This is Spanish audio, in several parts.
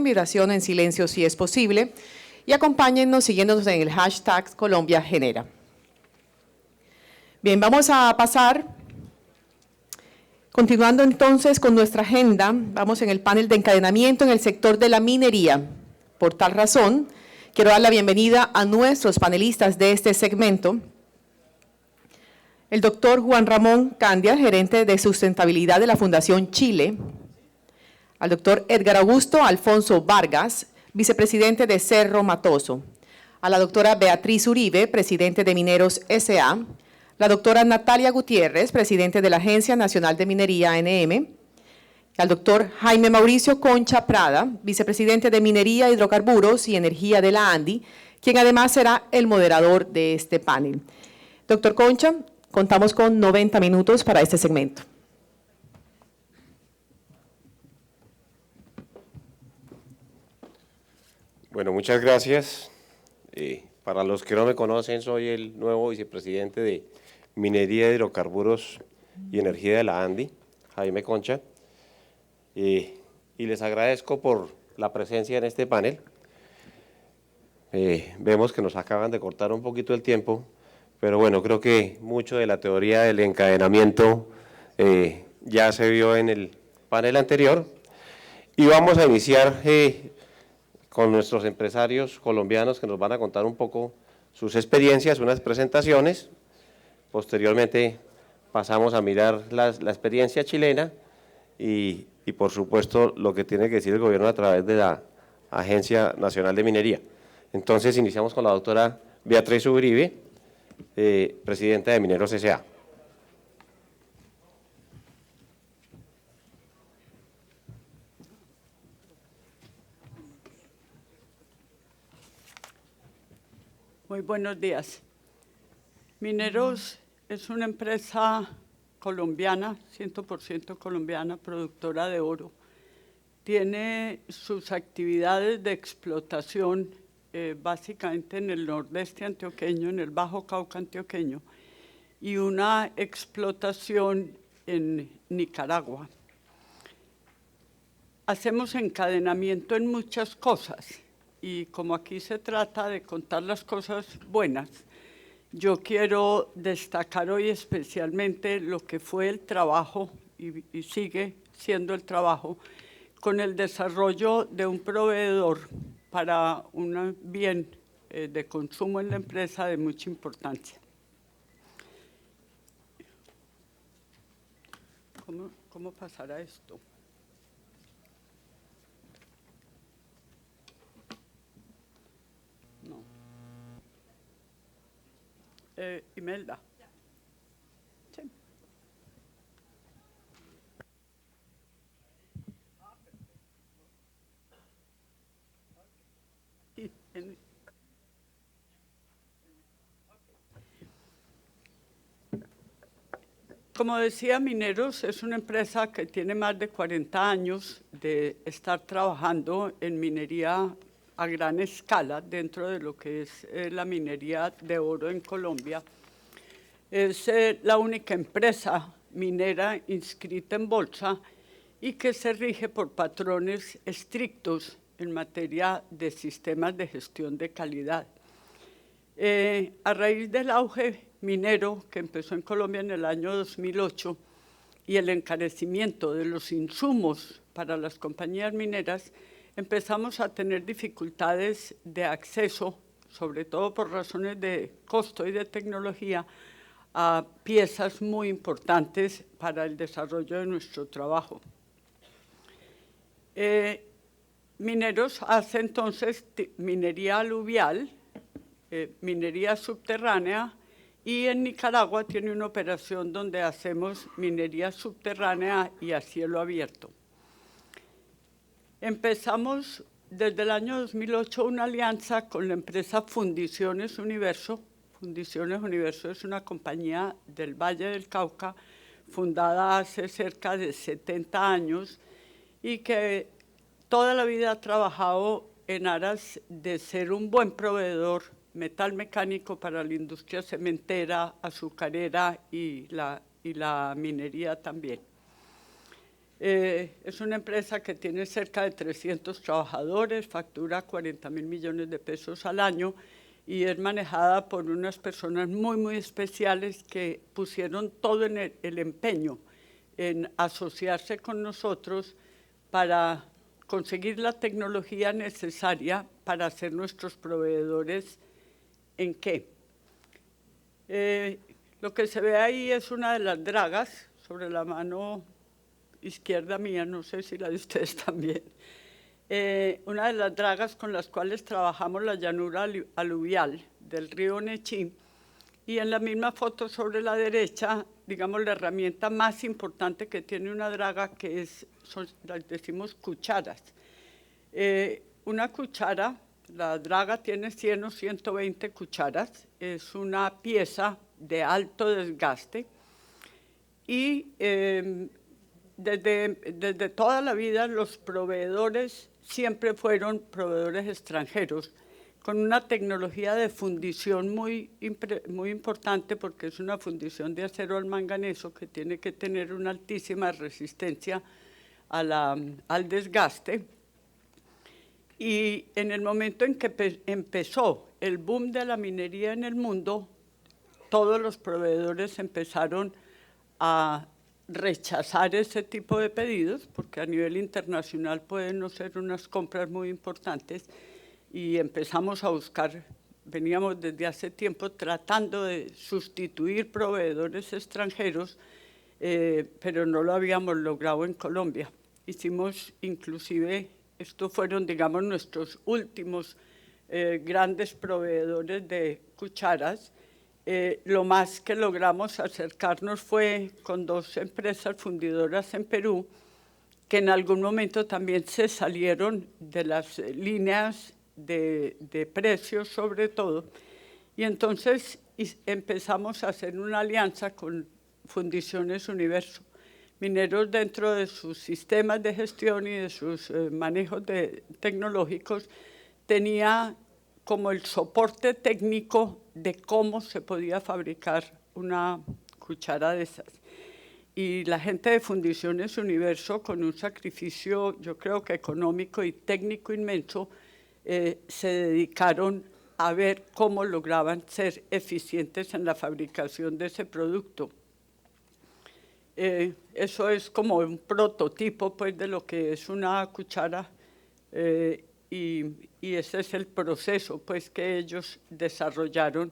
vibración en silencio si es posible y acompáñennos siguiéndonos en el hashtag Colombia Genera. Bien, vamos a pasar, continuando entonces con nuestra agenda, vamos en el panel de encadenamiento en el sector de la minería. Por tal razón, quiero dar la bienvenida a nuestros panelistas de este segmento. El doctor Juan Ramón Candia, gerente de sustentabilidad de la Fundación Chile. Al doctor Edgar Augusto Alfonso Vargas, vicepresidente de Cerro Matoso. A la doctora Beatriz Uribe, presidente de Mineros S.A. La doctora Natalia Gutiérrez, presidente de la Agencia Nacional de Minería ANM. Al doctor Jaime Mauricio Concha Prada, vicepresidente de Minería, Hidrocarburos y Energía de la ANDI, quien además será el moderador de este panel. Doctor Concha, contamos con 90 minutos para este segmento. Bueno, muchas gracias. Para los que no me conocen, soy el nuevo vicepresidente de Minería, Hidrocarburos y Energía de la ANDI, Jaime Concha, y les agradezco por la presencia en este panel. Vemos que nos acaban de cortar un poquito el tiempo, pero bueno, creo que mucho de la teoría del encadenamiento ya se vio en el panel anterior y vamos a iniciar con nuestros empresarios colombianos que nos van a contar un poco sus experiencias, unas presentaciones. Posteriormente pasamos a mirar la experiencia chilena y por supuesto lo que tiene que decir el gobierno a través de la Agencia Nacional de Minería. Entonces iniciamos con la doctora Beatriz Uribe, presidenta de Mineros S.A. Muy buenos días. Mineros es una empresa colombiana, 100% colombiana, productora de oro. Tiene sus actividades de explotación básicamente en el nordeste antioqueño, en el Bajo Cauca antioqueño, y una explotación en Nicaragua. Hacemos encadenamiento en muchas cosas. Y como aquí se trata de contar las cosas buenas, yo quiero destacar hoy especialmente lo que fue el trabajo y sigue siendo el trabajo con el desarrollo de un proveedor para un bien de consumo en la empresa de mucha importancia. ¿Cómo pasará esto? No. Imelda. Sí. Como decía, Mineros es una empresa que tiene más de 40 años de estar trabajando en minería a gran escala dentro de lo que es la minería de oro en Colombia. Es la única empresa minera inscrita en bolsa y que se rige por patrones estrictos en materia de sistemas de gestión de calidad. A raíz del auge minero que empezó en Colombia en el año 2008 y el encarecimiento de los insumos para las compañías mineras, empezamos a tener dificultades de acceso, sobre todo por razones de costo y de tecnología, a piezas muy importantes para el desarrollo de nuestro trabajo. Mineros hace entonces minería aluvial, minería subterránea, y en Nicaragua tiene una operación donde hacemos minería subterránea y a cielo abierto. Empezamos desde el año 2008 una alianza con la empresa Fundiciones Universo. Fundiciones Universo es una compañía del Valle del Cauca, fundada hace cerca de 70 años y que toda la vida ha trabajado en aras de ser un buen proveedor metal mecánico para la industria cementera, azucarera y la minería también. Es una empresa que tiene cerca de 300 trabajadores, factura 40.000 millones de pesos al año y es manejada por unas personas muy especiales que pusieron todo en el empeño en asociarse con nosotros para conseguir la tecnología necesaria para ser nuestros proveedores. ¿En qué? Lo que se ve ahí es una de las dragas sobre la mano izquierda mía, no sé si la de ustedes también. Una de las dragas con las cuales trabajamos la llanura aluvial del río Nechí, y en la misma foto sobre la derecha, digamos, la herramienta más importante que tiene una draga, que las decimos cucharas. Una cuchara, la draga tiene 100 o 120 cucharas, es una pieza de alto desgaste y desde toda la vida los proveedores siempre fueron proveedores extranjeros, con una tecnología de fundición muy importante, porque es una fundición de acero al manganeso que tiene que tener una altísima resistencia al desgaste. Y en el momento en que empezó el boom de la minería en el mundo, todos los proveedores empezaron a rechazar ese tipo de pedidos, porque a nivel internacional pueden no ser unas compras muy importantes, y empezamos a buscar, veníamos desde hace tiempo tratando de sustituir proveedores extranjeros, pero no lo habíamos logrado en Colombia. Hicimos inclusive, estos fueron, digamos, nuestros últimos grandes proveedores de cucharas. Lo más que logramos acercarnos fue con 2 empresas fundidoras en Perú, que en algún momento también se salieron de las líneas de precios sobre todo, y entonces empezamos a hacer una alianza con Fundiciones Universo. Mineros, dentro de sus sistemas de gestión y de sus manejos tecnológicos, tenía como el soporte técnico de cómo se podía fabricar una cuchara de esas. Y la gente de Fundiciones Universo, con un sacrificio, yo creo que económico y técnico inmenso, se dedicaron a ver cómo lograban ser eficientes en la fabricación de ese producto. Eso es como un prototipo, pues, de lo que es una cuchara, y ese es el proceso, pues, que ellos desarrollaron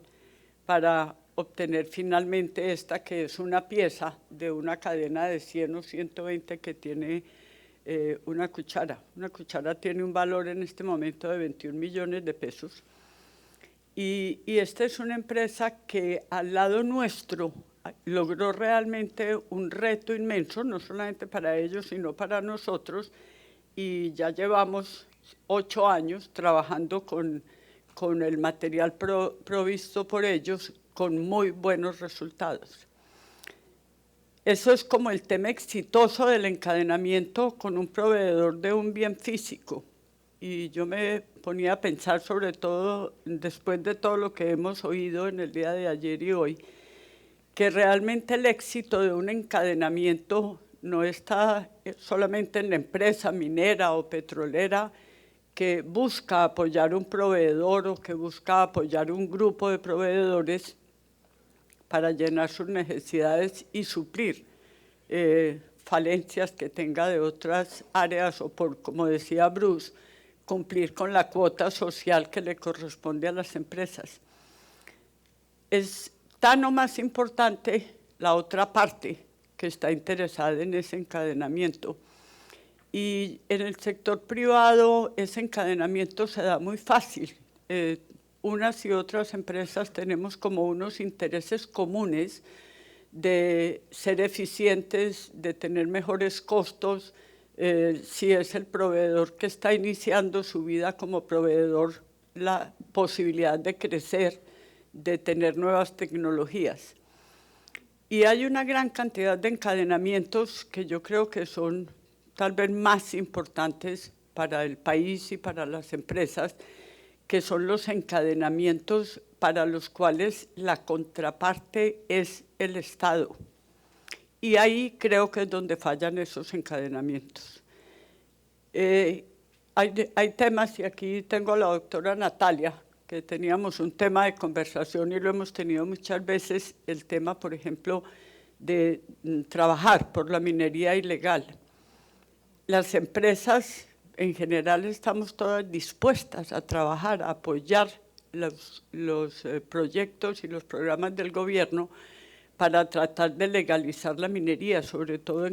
para obtener finalmente esta, que es una pieza de una cadena de 100 o 120 que tiene una cuchara. Una cuchara tiene un valor en este momento de 21 millones de pesos. Y esta es una empresa que al lado nuestro logró realmente un reto inmenso, no solamente para ellos, sino para nosotros, y ya llevamos 8 años trabajando con el material provisto por ellos, con muy buenos resultados. Eso es como el tema exitoso del encadenamiento con un proveedor de un bien físico. Y yo me ponía a pensar, sobre todo después de todo lo que hemos oído en el día de ayer y hoy, que realmente el éxito de un encadenamiento no está solamente en la empresa minera o petrolera que busca apoyar un proveedor o que busca apoyar un grupo de proveedores para llenar sus necesidades y suplir falencias que tenga de otras áreas, o por, como decía Bruce, cumplir con la cuota social que le corresponde a las empresas. Es tan o más importante la otra parte que está interesada en ese encadenamiento. Y en el sector privado ese encadenamiento se da muy fácil. Unas y otras empresas tenemos como unos intereses comunes de ser eficientes, de tener mejores costos. Si es el proveedor que está iniciando su vida como proveedor, la posibilidad de crecer, de tener nuevas tecnologías. Y hay una gran cantidad de encadenamientos que yo creo que son tal vez más importantes para el país y para las empresas, que son los encadenamientos para los cuales la contraparte es el Estado. Y ahí creo que es donde fallan esos encadenamientos. Hay temas, y aquí tengo a la doctora Natalia, que teníamos un tema de conversación y lo hemos tenido muchas veces, el tema, por ejemplo, de trabajar por la minería ilegal. Las empresas, en general, estamos todas dispuestas a trabajar, a apoyar los proyectos y los programas del gobierno para tratar de legalizar la minería, sobre todo en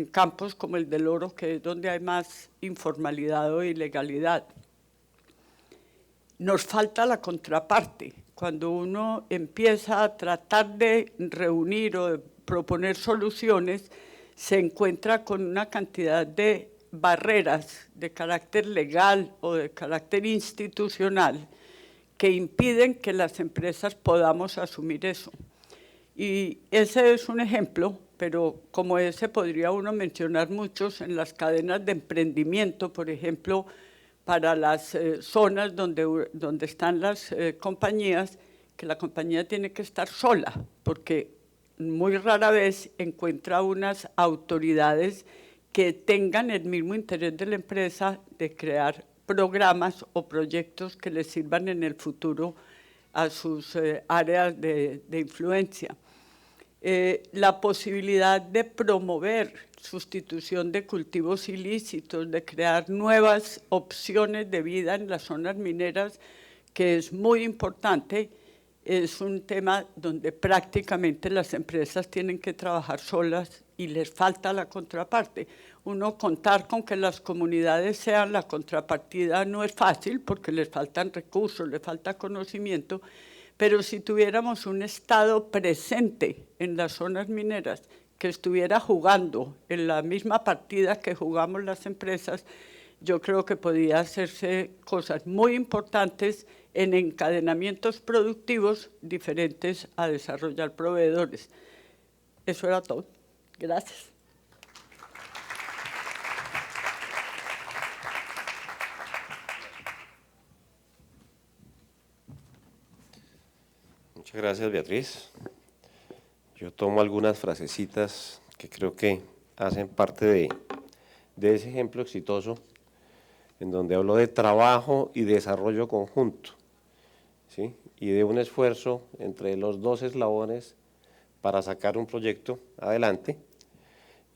campos como el del oro, que es donde hay más informalidad o ilegalidad. Nos falta la contraparte. Cuando uno empieza a tratar de reunir o de proponer soluciones, se encuentra con una cantidad de barreras de carácter legal o de carácter institucional que impiden que las empresas podamos asumir eso. Y ese es un ejemplo, pero como ese podría uno mencionar muchos en las cadenas de emprendimiento, por ejemplo, para las zonas donde están las compañías, que la compañía tiene que estar sola, porque muy rara vez encuentra unas autoridades que tengan el mismo interés de la empresa de crear programas o proyectos que les sirvan en el futuro a sus áreas de influencia. La posibilidad de promover sustitución de cultivos ilícitos, de crear nuevas opciones de vida en las zonas mineras, que es muy importante, es un tema donde prácticamente las empresas tienen que trabajar solas y les falta la contraparte. Uno contar con que las comunidades sean la contrapartida no es fácil porque les faltan recursos, les falta conocimiento, pero si tuviéramos un Estado presente en las zonas mineras que estuviera jugando en la misma partida que jugamos las empresas, yo creo que podía hacerse cosas muy importantes en encadenamientos productivos diferentes a desarrollar proveedores. Eso era todo. Gracias. Muchas gracias, Beatriz. Yo tomo algunas frasecitas que creo que hacen parte de ese ejemplo exitoso en donde habló de trabajo y desarrollo conjunto, ¿sí? Y de un esfuerzo entre los dos eslabones para sacar un proyecto adelante.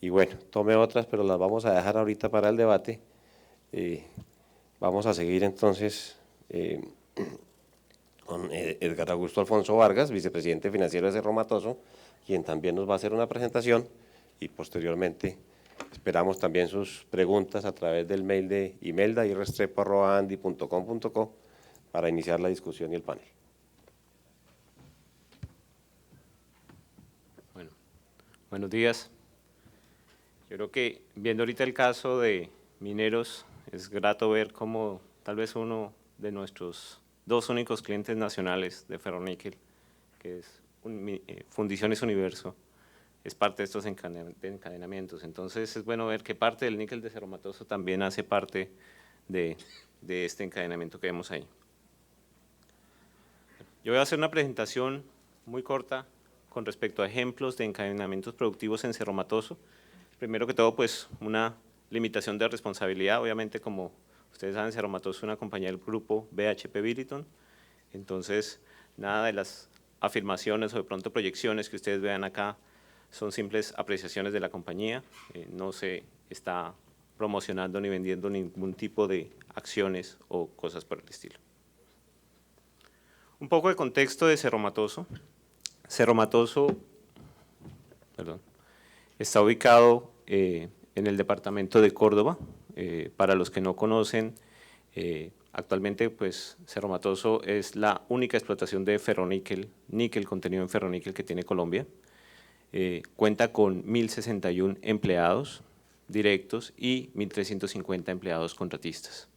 Y bueno, tome otras, pero las vamos a dejar ahorita para el debate. Vamos a seguir entonces con Edgar Augusto Alfonso Vargas, vicepresidente financiero de Cerro Matoso, quien también nos va a hacer una presentación y posteriormente esperamos también sus preguntas a través del mail de imelda.irrestrepo@andi.com.co para iniciar la discusión y el panel. Bueno, buenos días. Yo creo que viendo ahorita el caso de Mineros, es grato ver cómo tal vez uno de nuestros dos únicos clientes nacionales de ferroníquel, que es Fundiciones Universo, es parte de estos encadenamientos. Entonces es bueno ver que parte del níquel de Cerro Matoso también hace parte de este encadenamiento que vemos ahí. Yo voy a hacer una presentación muy corta con respecto a ejemplos de encadenamientos productivos en Cerro Matoso. Primero que todo, pues una limitación de responsabilidad. Obviamente, como ustedes saben, Cerro Matoso es una compañía del grupo BHP Billiton. Entonces, nada de las afirmaciones o de pronto proyecciones que ustedes vean acá son simples apreciaciones de la compañía. No se está promocionando ni vendiendo ningún tipo de acciones o cosas por el estilo. Un poco de contexto de Cerro Matoso. Cerro Matoso, está ubicado en el departamento de Córdoba. Para los que no conocen, actualmente pues Cerro Matoso es la única explotación de ferroníquel, níquel contenido en ferroníquel que tiene Colombia. Cuenta con 1.061 empleados directos y 1.350 empleados contratistas.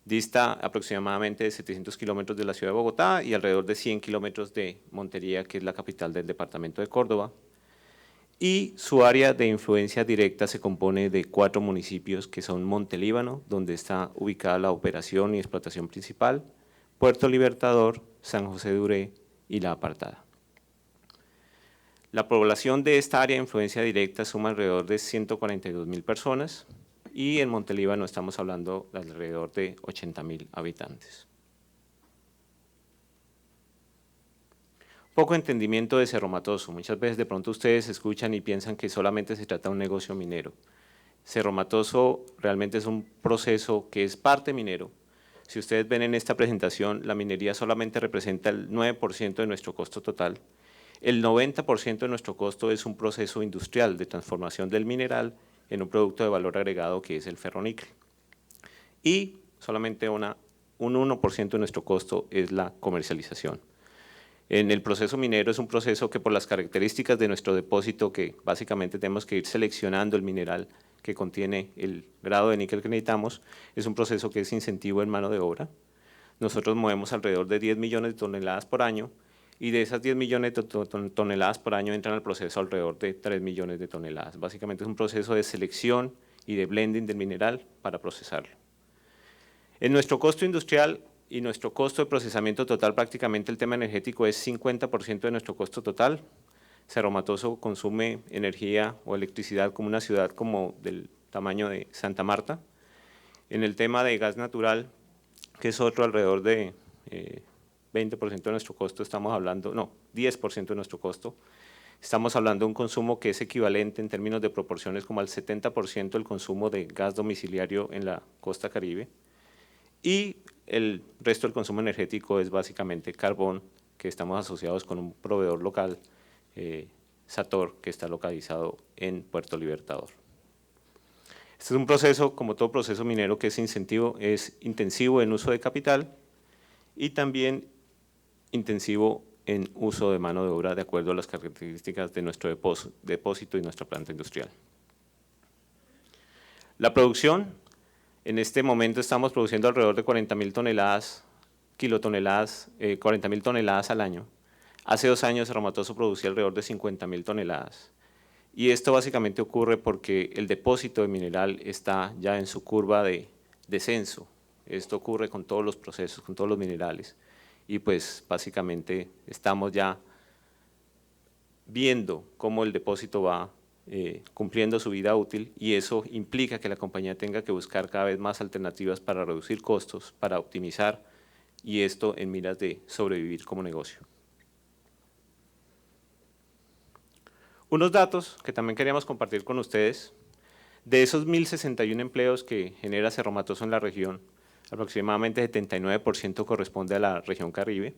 Dista aproximadamente de 700 kilómetros de la ciudad de Bogotá y alrededor de 100 kilómetros de Montería, que es la capital del departamento de Córdoba. Y su área de influencia directa se compone de 4 municipios que son Montelíbano, donde está ubicada la operación y explotación principal, Puerto Libertador, San José de Uré y La Apartada. La población de esta área de influencia directa suma alrededor de 142.000 personas y en Montelíbano estamos hablando de alrededor de 80.000 habitantes. Poco entendimiento de Cerro Matoso. Muchas veces de pronto ustedes escuchan y piensan que solamente se trata de un negocio minero. Cerro Matoso realmente es un proceso que es parte minero. Si ustedes ven en esta presentación, la minería solamente representa el 9% de nuestro costo total. El 90% de nuestro costo es un proceso industrial de transformación del mineral en un producto de valor agregado que es el ferroníquel. Y solamente un 1% de nuestro costo es la comercialización. En el proceso minero es un proceso que por las características de nuestro depósito, que básicamente tenemos que ir seleccionando el mineral que contiene el grado de níquel que necesitamos, es un proceso que es incentivo en mano de obra. Nosotros movemos alrededor de 10 millones de toneladas por año y de esas 10 millones de toneladas por año entran al proceso alrededor de 3 millones de toneladas. Básicamente es un proceso de selección y de blending del mineral para procesarlo. En nuestro costo industrial y nuestro costo de procesamiento total, prácticamente el tema energético es 50% de nuestro costo total. Cerro Matoso consume energía o electricidad como una ciudad como del tamaño de Santa Marta. En el tema de gas natural, que es otro alrededor de 20% de nuestro costo, estamos hablando, no, 10% de nuestro costo, estamos hablando de un consumo que es equivalente en términos de proporciones como al 70% del consumo de gas domiciliario en la costa Caribe. Y el resto del consumo energético es básicamente carbón, que estamos asociados con un proveedor local, Sator, que está localizado en Puerto Libertador. Este es un proceso, como todo proceso minero, que es intensivo en uso de capital y también intensivo en uso de mano de obra de acuerdo a las características de nuestro depósito y nuestra planta industrial. La producción. En este momento estamos produciendo alrededor de 40.000 toneladas, 40.000 toneladas al año. Hace 2 años Cerro Matoso producía alrededor de 50.000 toneladas. Y esto básicamente ocurre porque el depósito de mineral está ya en su curva de descenso. Esto ocurre con todos los procesos, con todos los minerales. Y pues básicamente estamos ya viendo cómo el depósito va cumpliendo su vida útil y eso implica que la compañía tenga que buscar cada vez más alternativas para reducir costos, para optimizar y esto en miras de sobrevivir como negocio. Unos datos que también queríamos compartir con ustedes, de esos 1.061 empleos que genera Cerro Matoso en la región, aproximadamente 79% corresponde a la región Caribe.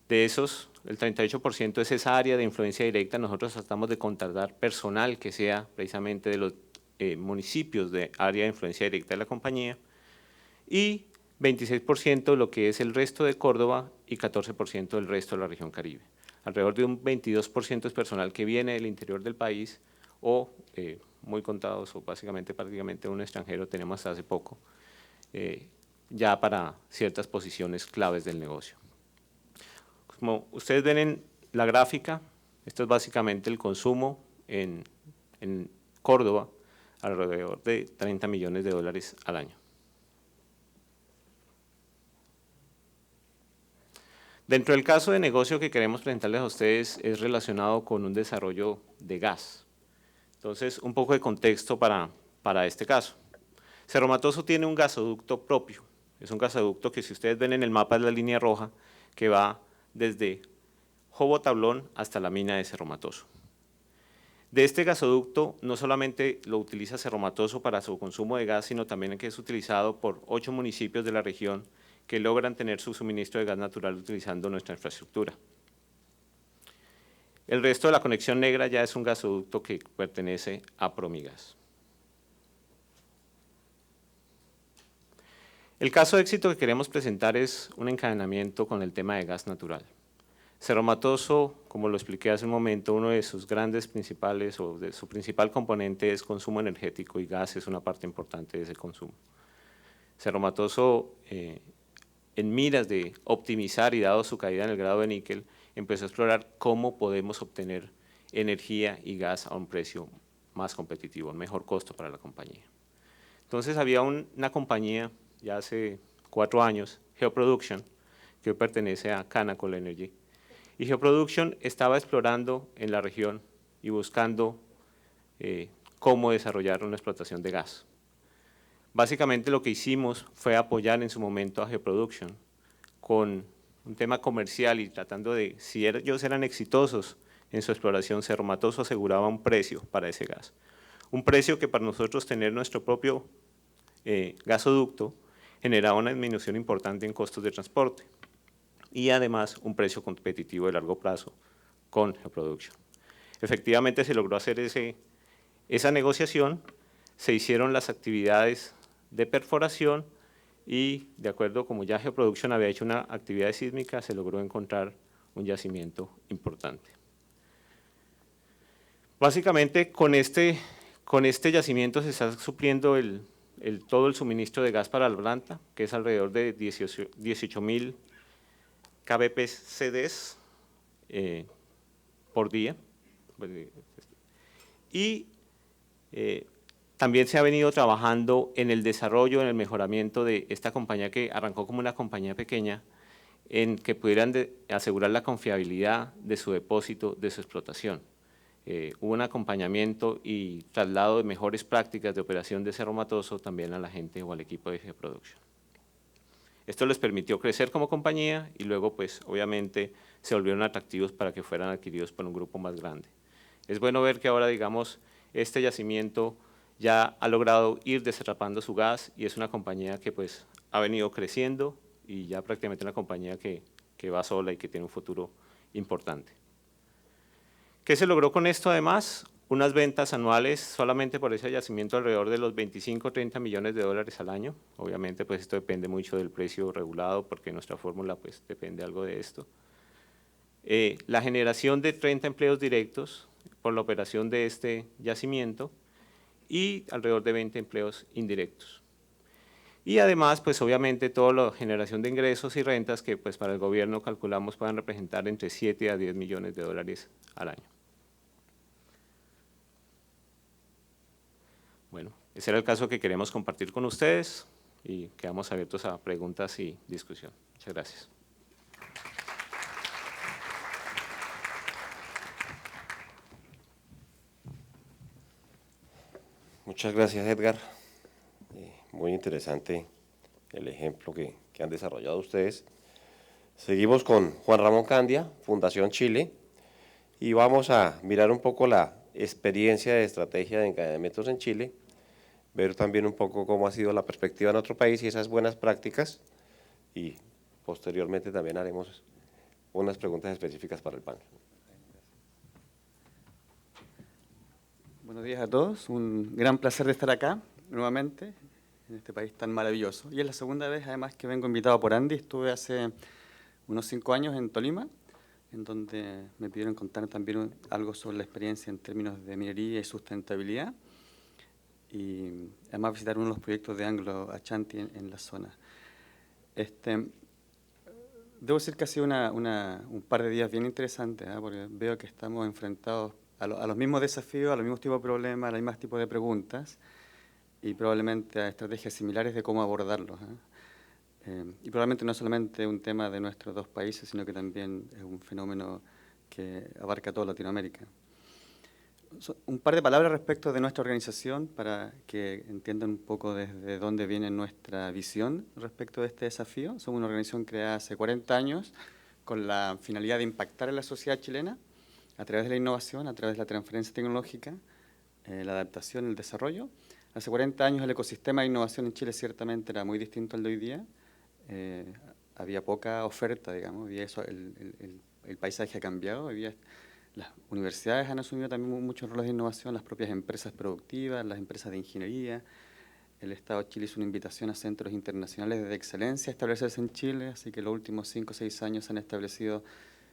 De esos, el 38% es esa área de influencia directa. Nosotros tratamos de contratar personal que sea precisamente de los municipios de área de influencia directa de la compañía y 26% lo que es el resto de Córdoba y 14% del resto de la región Caribe. Alrededor de un 22% es personal que viene del interior del país o muy contados o básicamente prácticamente un extranjero tenemos hasta hace poco ya para ciertas posiciones claves del negocio. Como ustedes ven en la gráfica, esto es básicamente el consumo en Córdoba, alrededor de 30 millones de dólares al año. Dentro del caso de negocio que queremos presentarles a ustedes es relacionado con un desarrollo de gas. Entonces, un poco de contexto para este caso. Cerro Matoso tiene un gasoducto propio. Es un gasoducto que si ustedes ven en el mapa es la línea roja que va desde Jobo Tablón hasta la mina de Cerro Matoso. De este gasoducto no solamente lo utiliza Cerro Matoso para su consumo de gas, sino también que es utilizado por 8 municipios de la región que logran tener su suministro de gas natural utilizando nuestra infraestructura. El resto de la conexión negra ya es un gasoducto que pertenece a Promigas. El caso de éxito que queremos presentar es un encadenamiento con el tema de gas natural. Cerro Matoso, como lo expliqué hace un momento, uno de sus grandes principales o de su principal componente es consumo energético y gas es una parte importante de ese consumo. Cerro Matoso, en miras de optimizar y dado su caída en el grado de níquel, empezó a explorar cómo podemos obtener energía y gas a un precio más competitivo, un mejor costo para la compañía. Entonces había una compañía ya hace 4 años, Geoproduction, que pertenece a Canacol Energy, Y Geoproduction estaba explorando en la región y buscando cómo desarrollar una explotación de gas. Básicamente lo que hicimos fue apoyar en su momento a Geoproduction con un tema comercial y tratando de, si ellos eran exitosos en su exploración, Cerro Matoso aseguraba un precio para ese gas. Un precio que para nosotros tener nuestro propio gasoducto generaba una disminución importante en costos de transporte y además un precio competitivo de largo plazo con Geoproduction. Efectivamente se logró hacer esa negociación, se hicieron las actividades de perforación y de acuerdo como ya Geoproduction había hecho una actividad sísmica, se logró encontrar un yacimiento importante. Básicamente con este yacimiento se está supliendo todo el suministro de gas para la planta, que es alrededor de 18.000 kbpd por día. Y también se ha venido trabajando en el desarrollo, en el mejoramiento de esta compañía que arrancó como una compañía pequeña, en que pudieran asegurar la confiabilidad de su depósito, de su explotación. Hubo un acompañamiento y traslado de mejores prácticas de operación de Cerro Matoso también a la gente o al equipo de Geoproduction. Esto les permitió crecer como compañía y luego, pues, obviamente, se volvieron atractivos para que fueran adquiridos por un grupo más grande. Es bueno ver que ahora, digamos, este yacimiento ya ha logrado ir desatrapando su gas y es una compañía que, pues, ha venido creciendo y ya prácticamente una compañía que va sola y que tiene un futuro importante. ¿Qué se logró con esto además? Unas ventas anuales solamente por ese yacimiento alrededor de los 25 o 30 millones de dólares al año. Obviamente pues esto depende mucho del precio regulado porque nuestra fórmula pues depende algo de esto. La generación de 30 empleos directos por la operación de este yacimiento y alrededor de 20 empleos indirectos. Y además, pues obviamente toda la generación de ingresos y rentas que pues para el gobierno calculamos puedan representar entre 7 a 10 millones de dólares al año. Bueno, ese era el caso que queremos compartir con ustedes y quedamos abiertos a preguntas y discusión. Muchas gracias. Muchas gracias, Edgar. Muy interesante el ejemplo que han desarrollado ustedes. Seguimos con Juan Ramón Candia, Fundación Chile, y vamos a mirar un poco la experiencia de estrategia de encadenamientos en Chile, ver también un poco cómo ha sido la perspectiva en otro país y esas buenas prácticas, y posteriormente también haremos unas preguntas específicas para el panel. Buenos días a todos, un gran placer de estar acá nuevamente en este país tan maravilloso. Y es la segunda vez además que vengo invitado por Andy, estuve hace unos 5 años en Tolima, en donde me pidieron contar también algo sobre la experiencia en términos de minería y sustentabilidad, y además visitar uno de los proyectos de Anglo Ashanti en la zona. Debo decir que ha sido un par de días bien interesantes, porque veo que estamos enfrentados a los mismos desafíos, a los mismos tipos de problemas, a los mismos tipos de preguntas y probablemente a estrategias similares de cómo abordarlos. Y probablemente no solamente un tema de nuestros dos países, sino que también es un fenómeno que abarca toda Latinoamérica. Un par de palabras respecto de nuestra organización para que entiendan un poco desde dónde viene nuestra visión respecto de este desafío. Somos una organización creada hace 40 años con la finalidad de impactar en la sociedad chilena a través de la innovación, a través de la transferencia tecnológica, la adaptación, el desarrollo. Hace 40 años el ecosistema de innovación en Chile ciertamente era muy distinto al de hoy día. Había poca oferta, digamos, había eso, el paisaje ha cambiado, las universidades han asumido también muchos roles de innovación, las propias empresas productivas, las empresas de ingeniería. El Estado de Chile hizo una invitación a centros internacionales de excelencia a establecerse en Chile, así que los últimos 5 o 6 años se han establecido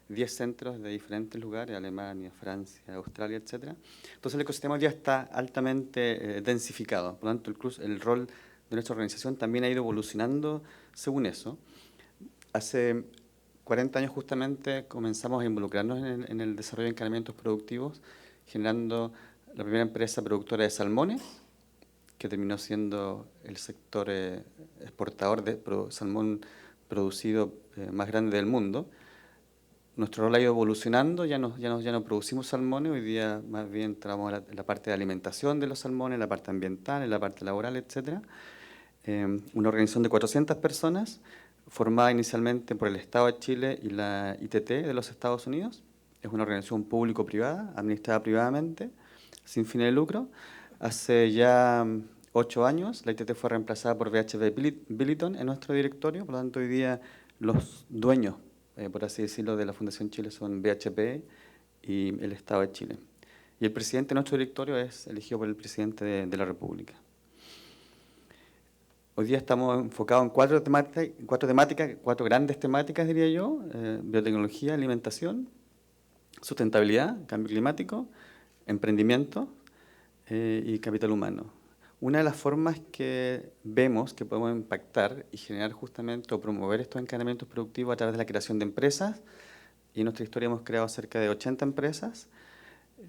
10 centros de diferentes lugares, Alemania, Francia, Australia, etc. Entonces el ecosistema hoy día está altamente densificado, por lo tanto el rol de nuestra organización también ha ido evolucionando según eso. Hace 40 años justamente comenzamos a involucrarnos en el desarrollo de encadenamientos productivos, generando la primera empresa productora de salmones, que terminó siendo el sector exportador de salmón producido más grande del mundo. nuestro rol ha ido evolucionando, ya no producimos salmones, hoy día más bien entramos en la parte de alimentación de los salmones, en la parte ambiental, en la parte laboral, etc. Una organización de 400 personas, formada inicialmente por el Estado de Chile y la ITT de los Estados Unidos. Es una organización público-privada, administrada privadamente, sin fines de lucro. Hace ya 8 años, la ITT fue reemplazada por BHP Billiton en nuestro directorio, por lo tanto hoy día los dueños, por así decirlo, de la Fundación Chile son BHP y el Estado de Chile. Y el presidente de nuestro directorio es elegido por el presidente de la República. Hoy día estamos enfocados en cuatro grandes temáticas, diría yo: biotecnología, alimentación, sustentabilidad, cambio climático, emprendimiento y capital humano. Una de las formas que vemos que podemos impactar y generar justamente o promover estos encadenamientos productivos a través de la creación de empresas, y en nuestra historia hemos creado cerca de 80 empresas,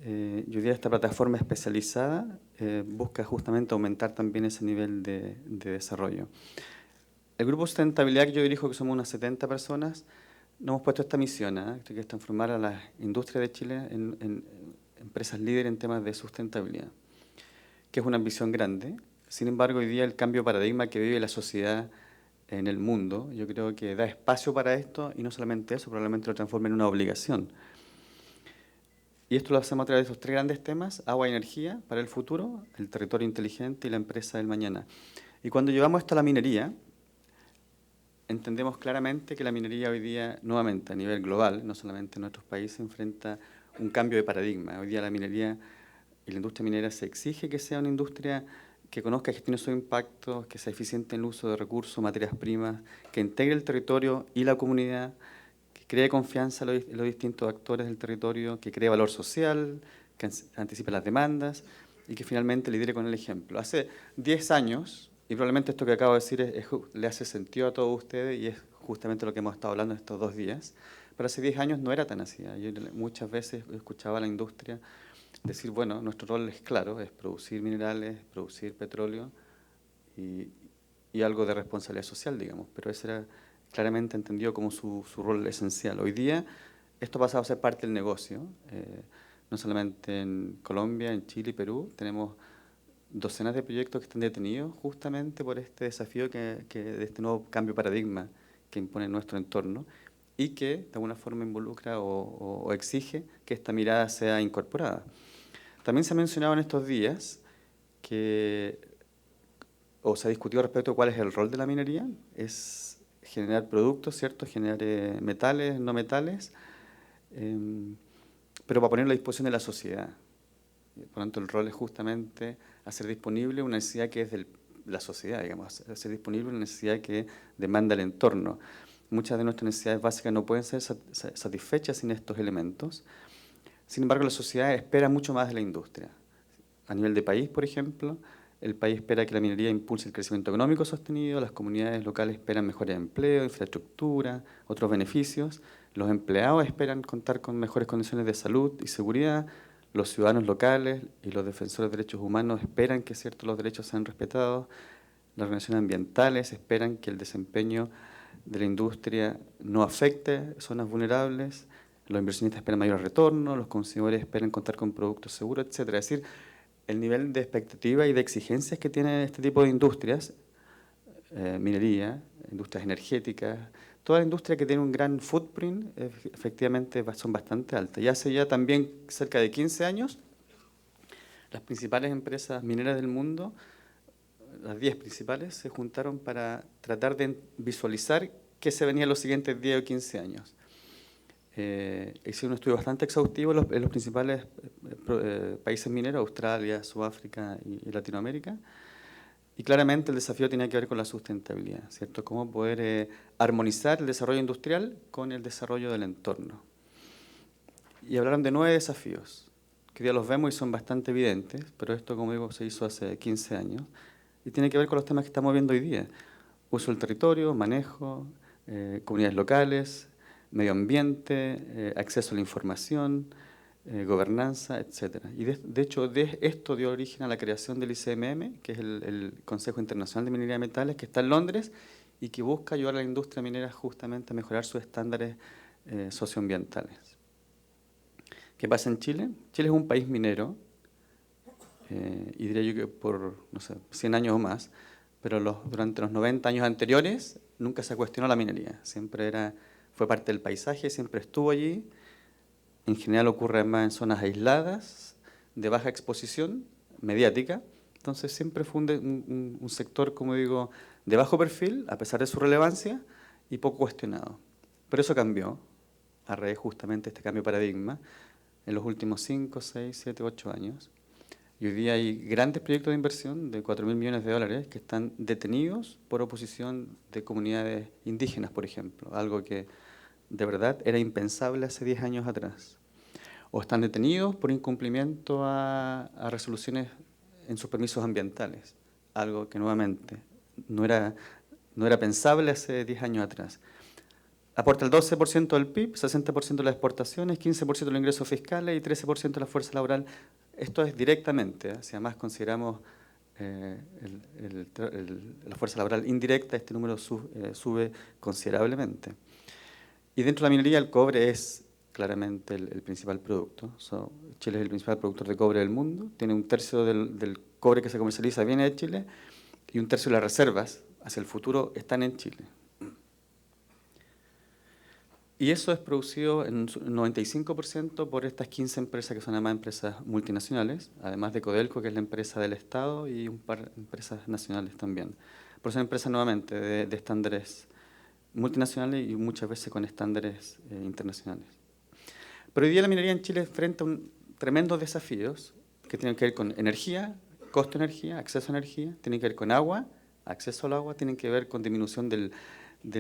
y hoy día esta plataforma especializada busca justamente aumentar también ese nivel de desarrollo. El Grupo Sustentabilidad, que yo dirijo, que somos unas 70 personas, nos hemos puesto esta misión, que es transformar a la industria de Chile en empresas líderes en temas de sustentabilidad, que es una ambición grande. Sin embargo, hoy día el cambio de paradigma que vive la sociedad en el mundo, yo creo que da espacio para esto, y no solamente eso, probablemente lo transforme en una obligación. Y esto lo hacemos a través de estos tres grandes temas: agua y energía para el futuro, el territorio inteligente y la empresa del mañana. Y cuando llevamos esto a la minería, entendemos claramente que la minería hoy día, nuevamente a nivel global, no solamente en nuestros países, enfrenta un cambio de paradigma. Hoy día la minería y la industria minera se exige que sea una industria que conozca y gestione sus impactos, que sea eficiente en el uso de recursos, materias primas, que integre el territorio y la comunidad, que cree confianza en los distintos actores del territorio, que cree valor social, que anticipe las demandas y que finalmente lidere con el ejemplo. Hace 10 años, y probablemente esto que acabo de decir le hace sentido a todos ustedes, y es justamente lo que hemos estado hablando estos 2 días, pero hace 10 años no era tan así. Yo muchas veces escuchaba a la industria decir, bueno, nuestro rol es claro, es producir minerales, producir petróleo y algo de responsabilidad social, digamos, pero ese era claramente entendido como su rol esencial. Hoy día esto ha pasado a ser parte del negocio, no solamente en Colombia, en Chile y Perú. Tenemos docenas de proyectos que están detenidos justamente por este desafío de este nuevo cambio de paradigma que impone nuestro entorno y que de alguna forma involucra o exige que esta mirada sea incorporada. También se ha mencionado en estos días o se ha discutido respecto a cuál es el rol de la minería. Es generar productos, ¿cierto? Generar metales, no metales, pero para ponerlo a disposición de la sociedad. Por lo tanto, el rol es justamente hacer disponible una necesidad que es de la sociedad, digamos, hacer disponible una necesidad que demanda el entorno. Muchas de nuestras necesidades básicas no pueden ser satisfechas sin estos elementos. Sin embargo, la sociedad espera mucho más de la industria. A nivel de país, por ejemplo, el país espera que la minería impulse el crecimiento económico sostenido, las comunidades locales esperan mejores empleos, infraestructura, otros beneficios, los empleados esperan contar con mejores condiciones de salud y seguridad, los ciudadanos locales y los defensores de derechos humanos esperan que los derechos sean respetados, las organizaciones ambientales esperan que el desempeño de la industria no afecte zonas vulnerables, los inversionistas esperan mayor retorno, los consumidores esperan contar con productos seguros, etc. Es decir, el nivel de expectativa y de exigencias que tiene este tipo de industrias, minería, industrias energéticas, toda la industria que tiene un gran footprint, efectivamente son bastante altas. Y hace ya también cerca de 15 años, las principales empresas mineras del mundo, las 10 principales, se juntaron para tratar de visualizar qué se venía en los siguientes 10 o 15 años. Hice un estudio bastante exhaustivo en los principales países mineros, Australia, Sudáfrica y Latinoamérica, y claramente el desafío tenía que ver con la sustentabilidad, ¿cierto? Cómo poder armonizar el desarrollo industrial con el desarrollo del entorno. Y hablaron de 9 desafíos, que hoy día los vemos y son bastante evidentes, pero esto, como digo, se hizo hace 15 años, y tiene que ver con los temas que estamos viendo hoy día: uso del territorio, manejo, comunidades locales, medio ambiente, acceso a la información, gobernanza, etc. Y de hecho, esto dio origen a la creación del ICMM, que es el Consejo Internacional de Minería de Metales, que está en Londres y que busca ayudar a la industria minera justamente a mejorar sus estándares socioambientales. ¿Qué pasa en Chile? Chile es un país minero, y diría yo que por, no sé, 100 años o más, pero durante los 90 años anteriores nunca se cuestionó la minería. Siempre fue parte del paisaje, siempre estuvo allí. En general ocurre además en zonas aisladas, de baja exposición mediática. Entonces siempre fue un sector, como digo, de bajo perfil, a pesar de su relevancia, y poco cuestionado. Pero eso cambió, a raíz justamente de este cambio de paradigma, en los últimos 5, 6, 7, 8 años. Y hoy día hay grandes proyectos de inversión de 4.000 millones de dólares que están detenidos por oposición de comunidades indígenas, por ejemplo, algo que de verdad era impensable hace 10 años atrás. O están detenidos por incumplimiento a resoluciones en sus permisos ambientales, algo que nuevamente no era pensable hace 10 años atrás. Aporta el 12% del PIB, 60% de las exportaciones, 15% de los ingresos fiscales y 13% de la fuerza laboral. Esto es directamente, si además consideramos la fuerza laboral indirecta, este número sube considerablemente. Y dentro de la minería el cobre es claramente el principal producto. Chile es el principal productor de cobre del mundo, tiene un tercio del cobre que se comercializa viene de Chile y un tercio de las reservas hacia el futuro están en Chile. Y eso es producido en un 95% por estas 15 empresas que son además empresas multinacionales, además de Codelco, que es la empresa del Estado, y un par de empresas nacionales también. Por son empresas nuevamente de estándares multinacionales y muchas veces con estándares internacionales. Pero hoy día la minería en Chile enfrenta tremendos desafíos que tienen que ver con energía, costo de energía, acceso a energía, tienen que ver con agua, acceso al agua, tienen que ver con disminución de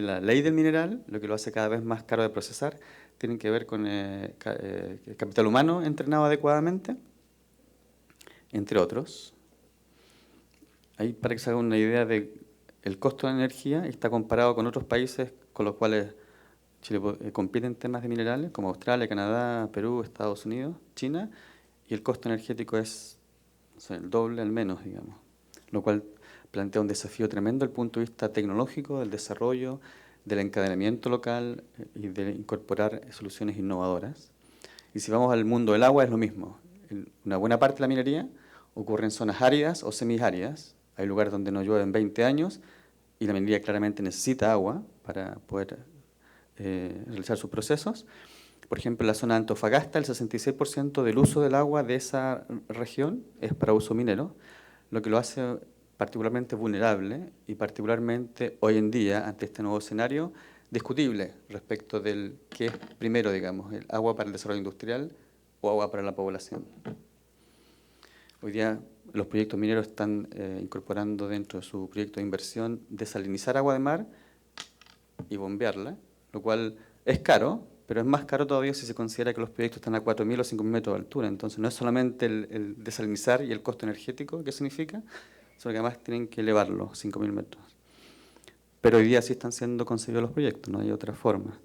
la ley del mineral, lo que lo hace cada vez más caro de procesar, tienen que ver con capital humano entrenado adecuadamente, entre otros. Ahí para que se haga una idea del costo de energía, está comparado con otros países con los cuales Chile compite en temas de minerales, como Australia, Canadá, Perú, Estados Unidos, China, y el costo energético es el doble al menos, digamos, lo cual plantea un desafío tremendo desde el punto de vista tecnológico, del desarrollo, del encadenamiento local y de incorporar soluciones innovadoras. Y si vamos al mundo del agua es lo mismo. Una buena parte de la minería ocurre en zonas áridas o semiáridas. Hay lugares donde no llueve en 20 años y la minería claramente necesita agua para poder realizar sus procesos. Por ejemplo, en la zona de Antofagasta, el 66% del uso del agua de esa región es para uso minero, lo que lo hace particularmente vulnerable y particularmente hoy en día, ante este nuevo escenario, discutible respecto del qué es primero, digamos, el agua para el desarrollo industrial o agua para la población. Hoy día los proyectos mineros están incorporando dentro de su proyecto de inversión desalinizar agua de mar y bombearla, lo cual es caro, pero es más caro todavía si se considera que los proyectos están a 4.000 o 5.000 metros de altura. Entonces no es solamente el desalinizar y el costo energético que significa, sino que además tienen que elevarlo 5.000 metros. Pero hoy día sí están siendo concebidos los proyectos, no hay otra forma.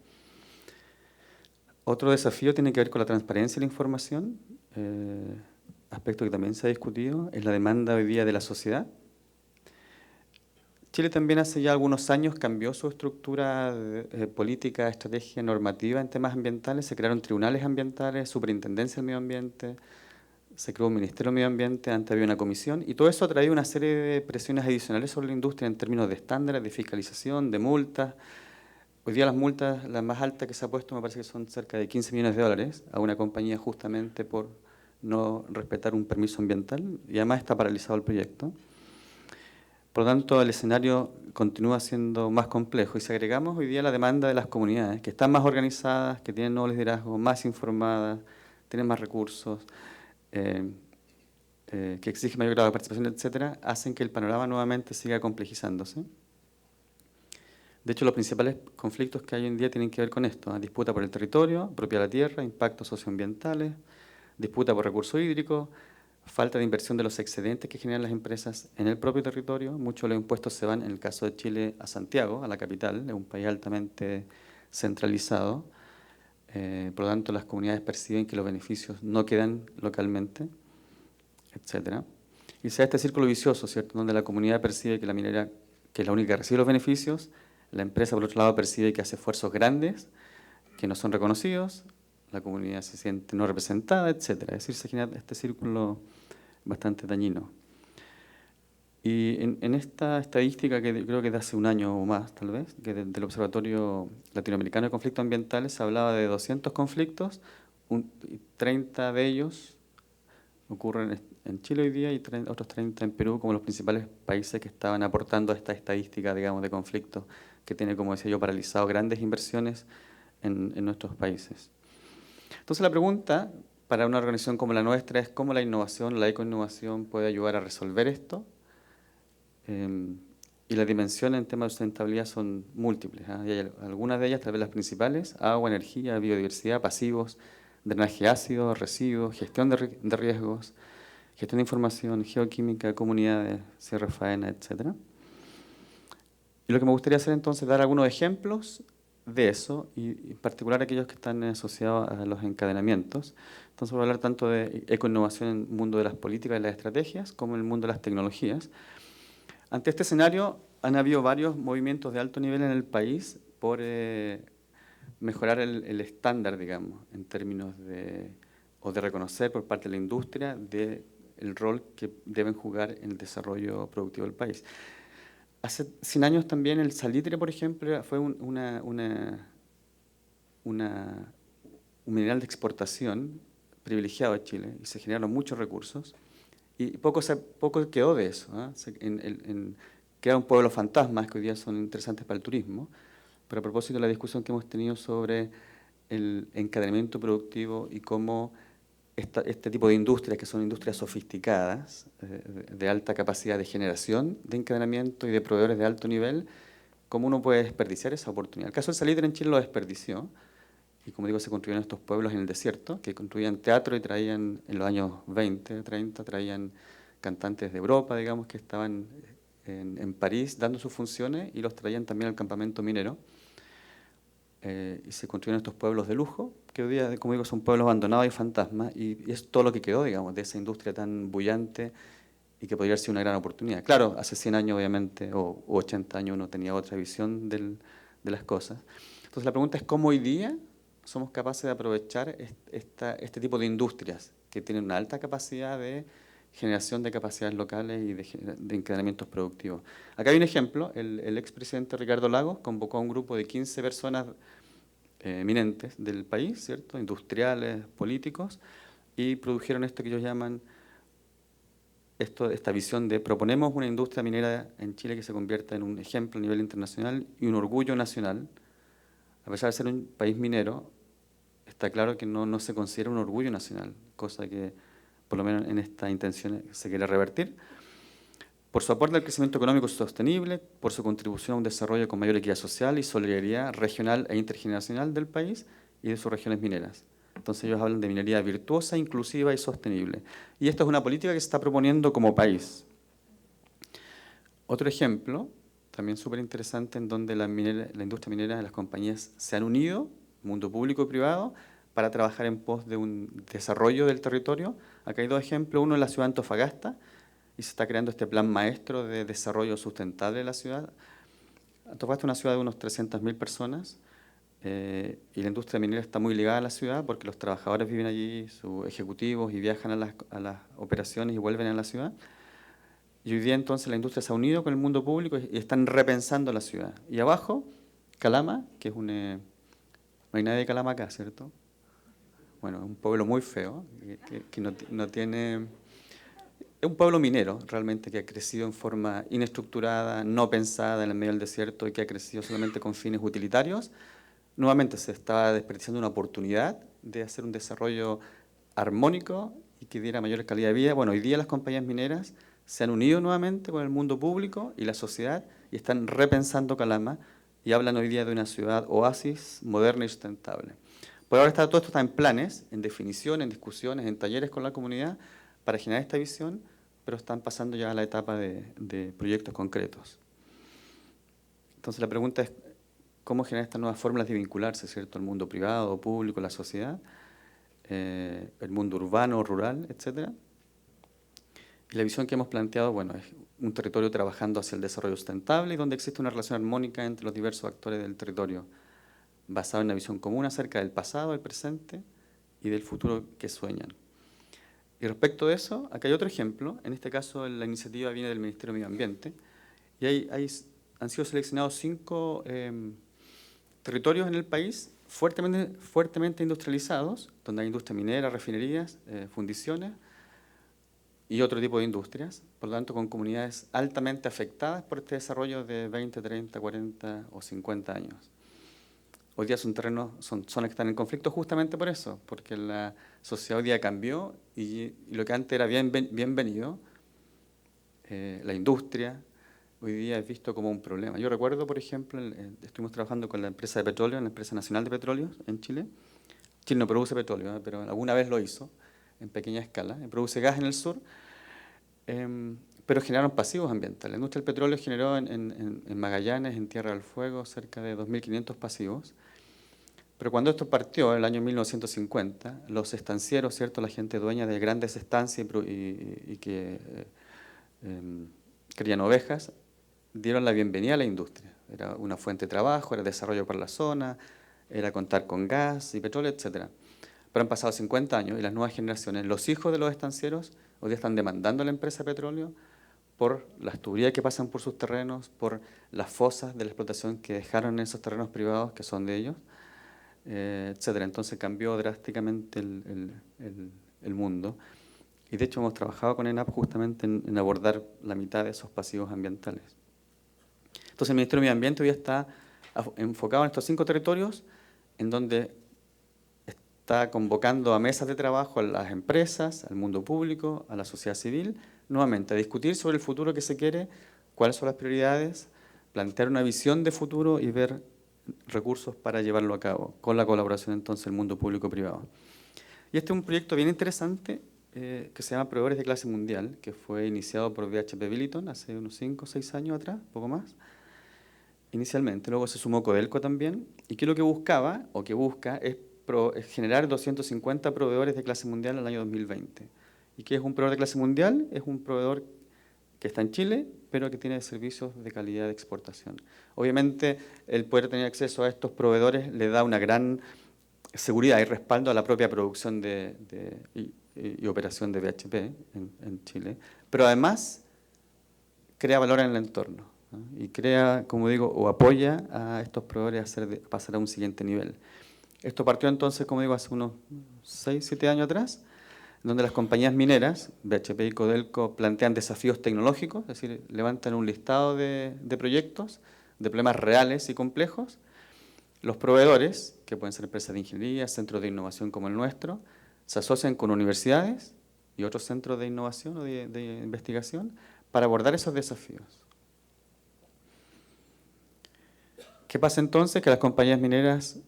Otro desafío tiene que ver con la transparencia de la información, aspecto que también se ha discutido, es la demanda hoy día de la sociedad. Chile también hace ya algunos años cambió su estructura política, estrategia, normativa en temas ambientales, se crearon tribunales ambientales, superintendencia del medio ambiente, se creó un Ministerio del Medio Ambiente, antes había una comisión, y todo eso ha traído una serie de presiones adicionales sobre la industria en términos de estándares, de fiscalización, de multas. Hoy día las multas, la más alta que se ha puesto, me parece que son cerca de 15 millones de dólares a una compañía justamente por no respetar un permiso ambiental, y además está paralizado el proyecto. Por lo tanto, el escenario continúa siendo más complejo, y si agregamos hoy día la demanda de las comunidades, que están más organizadas, que tienen nuevos liderazgos, más informadas, tienen más recursos, que exigen mayor grado de participación, etcétera, hacen que el panorama nuevamente siga complejizándose. De hecho, los principales conflictos que hay hoy en día tienen que ver con esto: disputa por el territorio, propiedad de la tierra, impactos socioambientales, disputa por recursos hídricos, falta de inversión de los excedentes que generan las empresas en el propio territorio. Muchos de los impuestos se van, en el caso de Chile, a Santiago, a la capital, es un país altamente centralizado. Por lo tanto, las comunidades perciben que los beneficios no quedan localmente, etc. Y se da este círculo vicioso, ¿cierto?, donde la comunidad percibe que la minera, que es la única que recibe los beneficios, la empresa, por otro lado, percibe que hace esfuerzos grandes, que no son reconocidos, la comunidad se siente no representada, etc. Es decir, se genera este círculo bastante dañino. Y en esta estadística, que creo que es de hace un año o más, tal vez, que del Observatorio Latinoamericano de Conflictos Ambientales, se hablaba de 200 conflictos, 30 de ellos ocurren en Chile hoy día y otros 30 en Perú, como los principales países que estaban aportando a esta estadística, digamos, de conflictos que tiene, como decía yo, paralizado grandes inversiones en nuestros países. Entonces la pregunta para una organización como la nuestra es cómo la innovación, la ecoinnovación puede ayudar a resolver esto. Y las dimensiones en temas de sustentabilidad son múltiples, ¿eh? Y hay algunas de ellas, tal vez las principales: agua, energía, biodiversidad, pasivos, drenaje ácido, residuos, gestión de riesgos, gestión de información, geoquímica, comunidades, cierre faena, etc. Y lo que me gustaría hacer entonces es dar algunos ejemplos de eso, y en particular aquellos que están asociados a los encadenamientos. Entonces voy a hablar tanto de ecoinnovación en el mundo de las políticas y las estrategias, como en el mundo de las tecnologías. Ante este escenario han habido varios movimientos de alto nivel en el país por mejorar el estándar, digamos, en términos de reconocer por parte de la industria el rol que deben jugar en el desarrollo productivo del país. Hace 100 años también el salitre, por ejemplo, fue un mineral de exportación privilegiado a Chile y se generaron muchos recursos. Y poco quedó de eso, ¿eh? Quedaron pueblos fantasmas que hoy día son interesantes para el turismo, pero a propósito de la discusión que hemos tenido sobre el encadenamiento productivo y cómo este tipo de industrias, que son industrias sofisticadas, de alta capacidad de generación de encadenamiento y de proveedores de alto nivel, cómo uno puede desperdiciar esa oportunidad. El caso del salitre en Chile lo desperdició. Y como digo, se construyeron estos pueblos en el desierto, que construían teatro y traían, en los años 20, 30, traían cantantes de Europa, digamos, que estaban en París dando sus funciones, y los traían también al campamento minero. Y se construyeron estos pueblos de lujo, que hoy día, como digo, son pueblos abandonados y fantasmas, y es todo lo que quedó, digamos, de esa industria tan bullante y que podría ser una gran oportunidad. Claro, hace 100 años, obviamente, o 80 años, uno tenía otra visión de las cosas. Entonces la pregunta es cómo hoy día somos capaces de aprovechar este tipo de industrias que tienen una alta capacidad de generación de capacidades locales y de encadenamientos productivos. Acá hay un ejemplo: el expresidente Ricardo Lagos convocó a un grupo de 15 personas eminentes del país, ¿cierto?, industriales, políticos, y produjeron esto que ellos llaman, esta visión de proponemos una industria minera en Chile que se convierta en un ejemplo a nivel internacional y un orgullo nacional. A pesar de ser un país minero, está claro que no se considera un orgullo nacional, cosa que por lo menos en esta intención se quiere revertir. Por su aporte al crecimiento económico sostenible, por su contribución a un desarrollo con mayor equidad social y solidaridad regional e intergeneracional del país y de sus regiones mineras. Entonces ellos hablan de minería virtuosa, inclusiva y sostenible. Y esta es una política que se está proponiendo como país. Otro ejemplo, también súper interesante, en donde la industria minera y las compañías se han unido, mundo público y privado, para trabajar en pos de un desarrollo del territorio. Acá hay dos ejemplos: uno en la ciudad de Antofagasta, y se está creando este plan maestro de desarrollo sustentable de la ciudad. Antofagasta es una ciudad de unos 300.000 personas, y la industria minera está muy ligada a la ciudad porque los trabajadores viven allí, sus ejecutivos, y viajan a las operaciones y vuelven a la ciudad. Y hoy día entonces la industria se ha unido con el mundo público y están repensando la ciudad. Y abajo, Calama, que es no hay nadie de Calama acá, ¿cierto? Bueno, es un pueblo muy feo, que no tiene... Es un pueblo minero, realmente, que ha crecido en forma inestructurada, no pensada, en el medio del desierto, y que ha crecido solamente con fines utilitarios. Nuevamente se estaba desperdiciando una oportunidad de hacer un desarrollo armónico y que diera mayor calidad de vida. Bueno, hoy día las compañías mineras se han unido nuevamente con el mundo público y la sociedad y están repensando Calama y hablan hoy día de una ciudad oasis moderna y sustentable. Por ahora todo esto está en planes, en definición, en discusiones, en talleres con la comunidad para generar esta visión, pero están pasando ya a la etapa de proyectos concretos. Entonces la pregunta es cómo generar estas nuevas fórmulas de vincularse, ¿cierto?, el mundo privado, público, la sociedad, el mundo urbano, rural, etcétera. Y la visión que hemos planteado, bueno, es un territorio trabajando hacia el desarrollo sustentable y donde existe una relación armónica entre los diversos actores del territorio, basado en una visión común acerca del pasado, del presente y del futuro que sueñan. Y respecto de eso, acá hay otro ejemplo. En este caso, la iniciativa viene del Ministerio de Medio Ambiente. Y han sido seleccionados 5 territorios en el país fuertemente industrializados, donde hay industria minera, refinerías, fundiciones y otro tipo de industrias, por lo tanto con comunidades altamente afectadas por este desarrollo de 20, 30, 40 o 50 años. Hoy día son terrenos, son zonas que están en conflicto justamente por eso, porque la sociedad hoy día cambió y lo que antes era bienvenido, la industria, hoy día es visto como un problema. Yo recuerdo, por ejemplo, estuvimos trabajando con la empresa de petróleo, la empresa nacional de petróleos en Chile. Chile no produce petróleo, pero alguna vez lo hizo en pequeña escala. Produce gas en el sur, pero generaron pasivos ambientales. La industria del petróleo generó en Magallanes, en Tierra del Fuego, cerca de 2.500 pasivos. Pero cuando esto partió, en el año 1950, los estancieros, ¿cierto?, la gente dueña de grandes estancias y que crían ovejas, dieron la bienvenida a la industria. Era una fuente de trabajo, era desarrollo para la zona, era contar con gas y petróleo, etc. Pero han pasado 50 años y las nuevas generaciones, los hijos de los estancieros, hoy día están demandando a la empresa de petróleo por las tuberías que pasan por sus terrenos, por las fosas de la explotación que dejaron en esos terrenos privados que son de ellos, etc. Entonces cambió drásticamente el mundo. Y de hecho hemos trabajado con ENAP justamente en abordar la mitad de esos pasivos ambientales. Entonces el Ministerio de Medio Ambiente hoy está enfocado en estos 5 territorios, en donde está convocando a mesas de trabajo a las empresas, al mundo público, a la sociedad civil, nuevamente a discutir sobre el futuro que se quiere, cuáles son las prioridades, plantear una visión de futuro y ver recursos para llevarlo a cabo, con la colaboración entonces del mundo público-privado. Y este es un proyecto bien interesante que se llama Proveedores de Clase Mundial, que fue iniciado por BHP Billiton hace unos 5 o 6 años atrás, poco más, inicialmente. Luego se sumó Codelco también, y que lo que buscaba, o que busca, es generar 250 proveedores de clase mundial en el año 2020. ¿Y qué es un proveedor de clase mundial? Es un proveedor que está en Chile, pero que tiene servicios de calidad de exportación. Obviamente, el poder tener acceso a estos proveedores le da una gran seguridad y respaldo a la propia producción y operación de BHP en Chile, pero además crea valor en el entorno, ¿no? Y crea, como digo, o apoya a estos proveedores a pasar a un siguiente nivel. Esto partió entonces, como digo, hace unos 6, 7 años atrás, donde las compañías mineras, BHP y Codelco, plantean desafíos tecnológicos, es decir, levantan un listado de proyectos, de problemas reales y complejos. Los proveedores, que pueden ser empresas de ingeniería, centros de innovación como el nuestro, se asocian con universidades y otros centros de innovación o de investigación para abordar esos desafíos. ¿Qué pasa entonces? Que las compañías mineras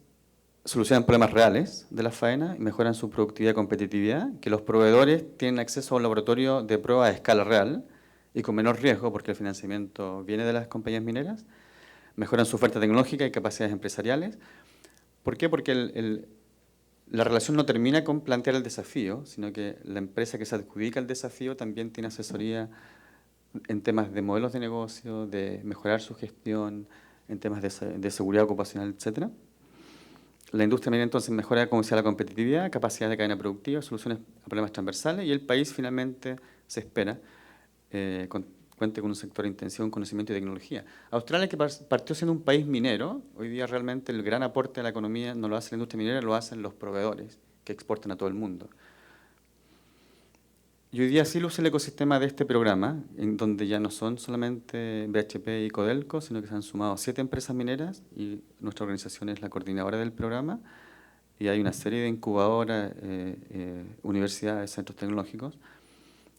solucionan problemas reales de la faena y mejoran su productividad y competitividad, que los proveedores tienen acceso a un laboratorio de prueba a escala real y con menor riesgo, porque el financiamiento viene de las compañías mineras, mejoran su oferta tecnológica y capacidades empresariales. ¿Por qué? Porque la relación no termina con plantear el desafío, sino que la empresa que se adjudica el desafío también tiene asesoría en temas de modelos de negocio, de mejorar su gestión, en temas de seguridad ocupacional, etc. La industria minera entonces mejora, como decía, la competitividad, capacidad de cadena productiva, soluciones a problemas transversales, y el país finalmente se espera cuente con un sector de intención, conocimiento y tecnología. Australia, que partió siendo un país minero, hoy día realmente el gran aporte a la economía no lo hace la industria minera, lo hacen los proveedores que exportan a todo el mundo. Y hoy día sí luce el ecosistema de este programa, en donde ya no son solamente BHP y Codelco, sino que se han sumado 7 empresas mineras y nuestra organización es la coordinadora del programa y hay una serie de incubadoras, universidades, centros tecnológicos.